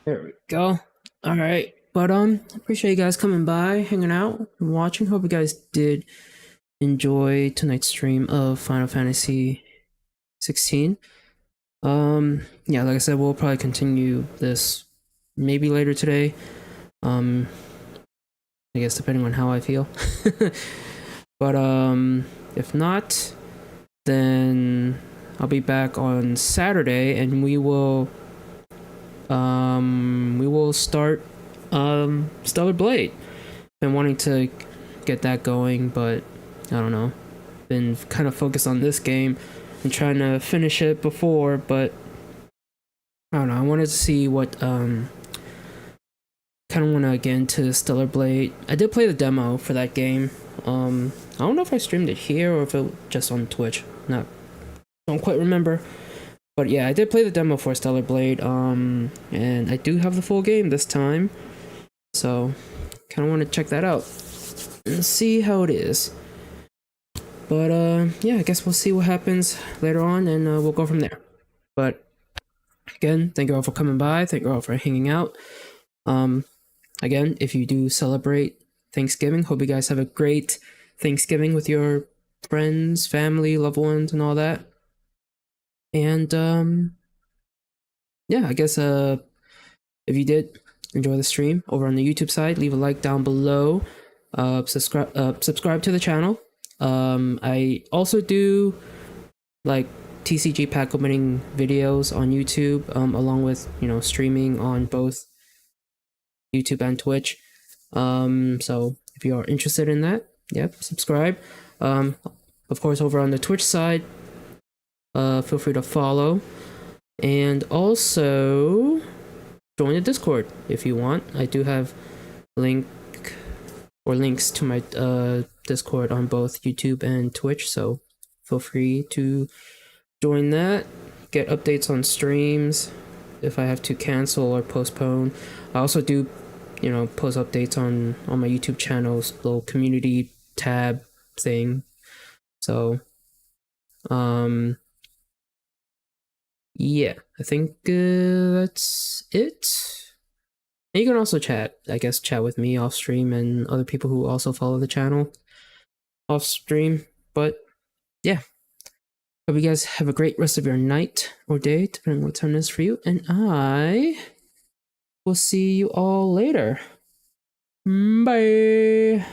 There we go. Alright. But appreciate you guys coming by, hanging out, and watching. Hope you guys did enjoy tonight's stream of Final Fantasy XVI. Yeah, like I said, we'll probably continue this maybe later today. I guess depending on how I feel. But if not, then I'll be back on Saturday, and we will start Stellar Blade. Been wanting to get that going, but I don't know. Been kind of focused on this game and trying to finish it before, but I don't know. I wanted to see what kind of want to get into Stellar Blade. I did play the demo for that game. I don't know if I streamed it here or if it was just on Twitch. Don't quite remember. But yeah, I did play the demo for Stellar Blade. And I do have the full game this time. So kind of want to check that out and see how it is. But yeah, I guess we'll see what happens later on, and we'll go from there. But again, thank you all for coming by. Thank you all for hanging out. Again, if you do celebrate Thanksgiving, hope you guys have a great Thanksgiving with your friends, family, loved ones, and all that. And yeah, I guess if you did enjoy the stream over on the YouTube side, leave a like down below. Subscribe to the channel. I also do like TCG pack opening videos on YouTube, along with, you know, streaming on both YouTube and Twitch. So if you are interested in that, yep, subscribe. Of course, over on the Twitch side, feel free to follow, and also join the Discord if you want. I do have links to my Discord on both YouTube and Twitch, so feel free to join that. Get updates on streams if I have to cancel or postpone. I also do, you know, post updates on my YouTube channel's little community tab thing. So yeah, I think that's it. And you can also chat with me off stream and other people who also follow the channel off stream. But yeah, hope you guys have a great rest of your night or day, depending on what time it is for you. And I will see you all later. Bye.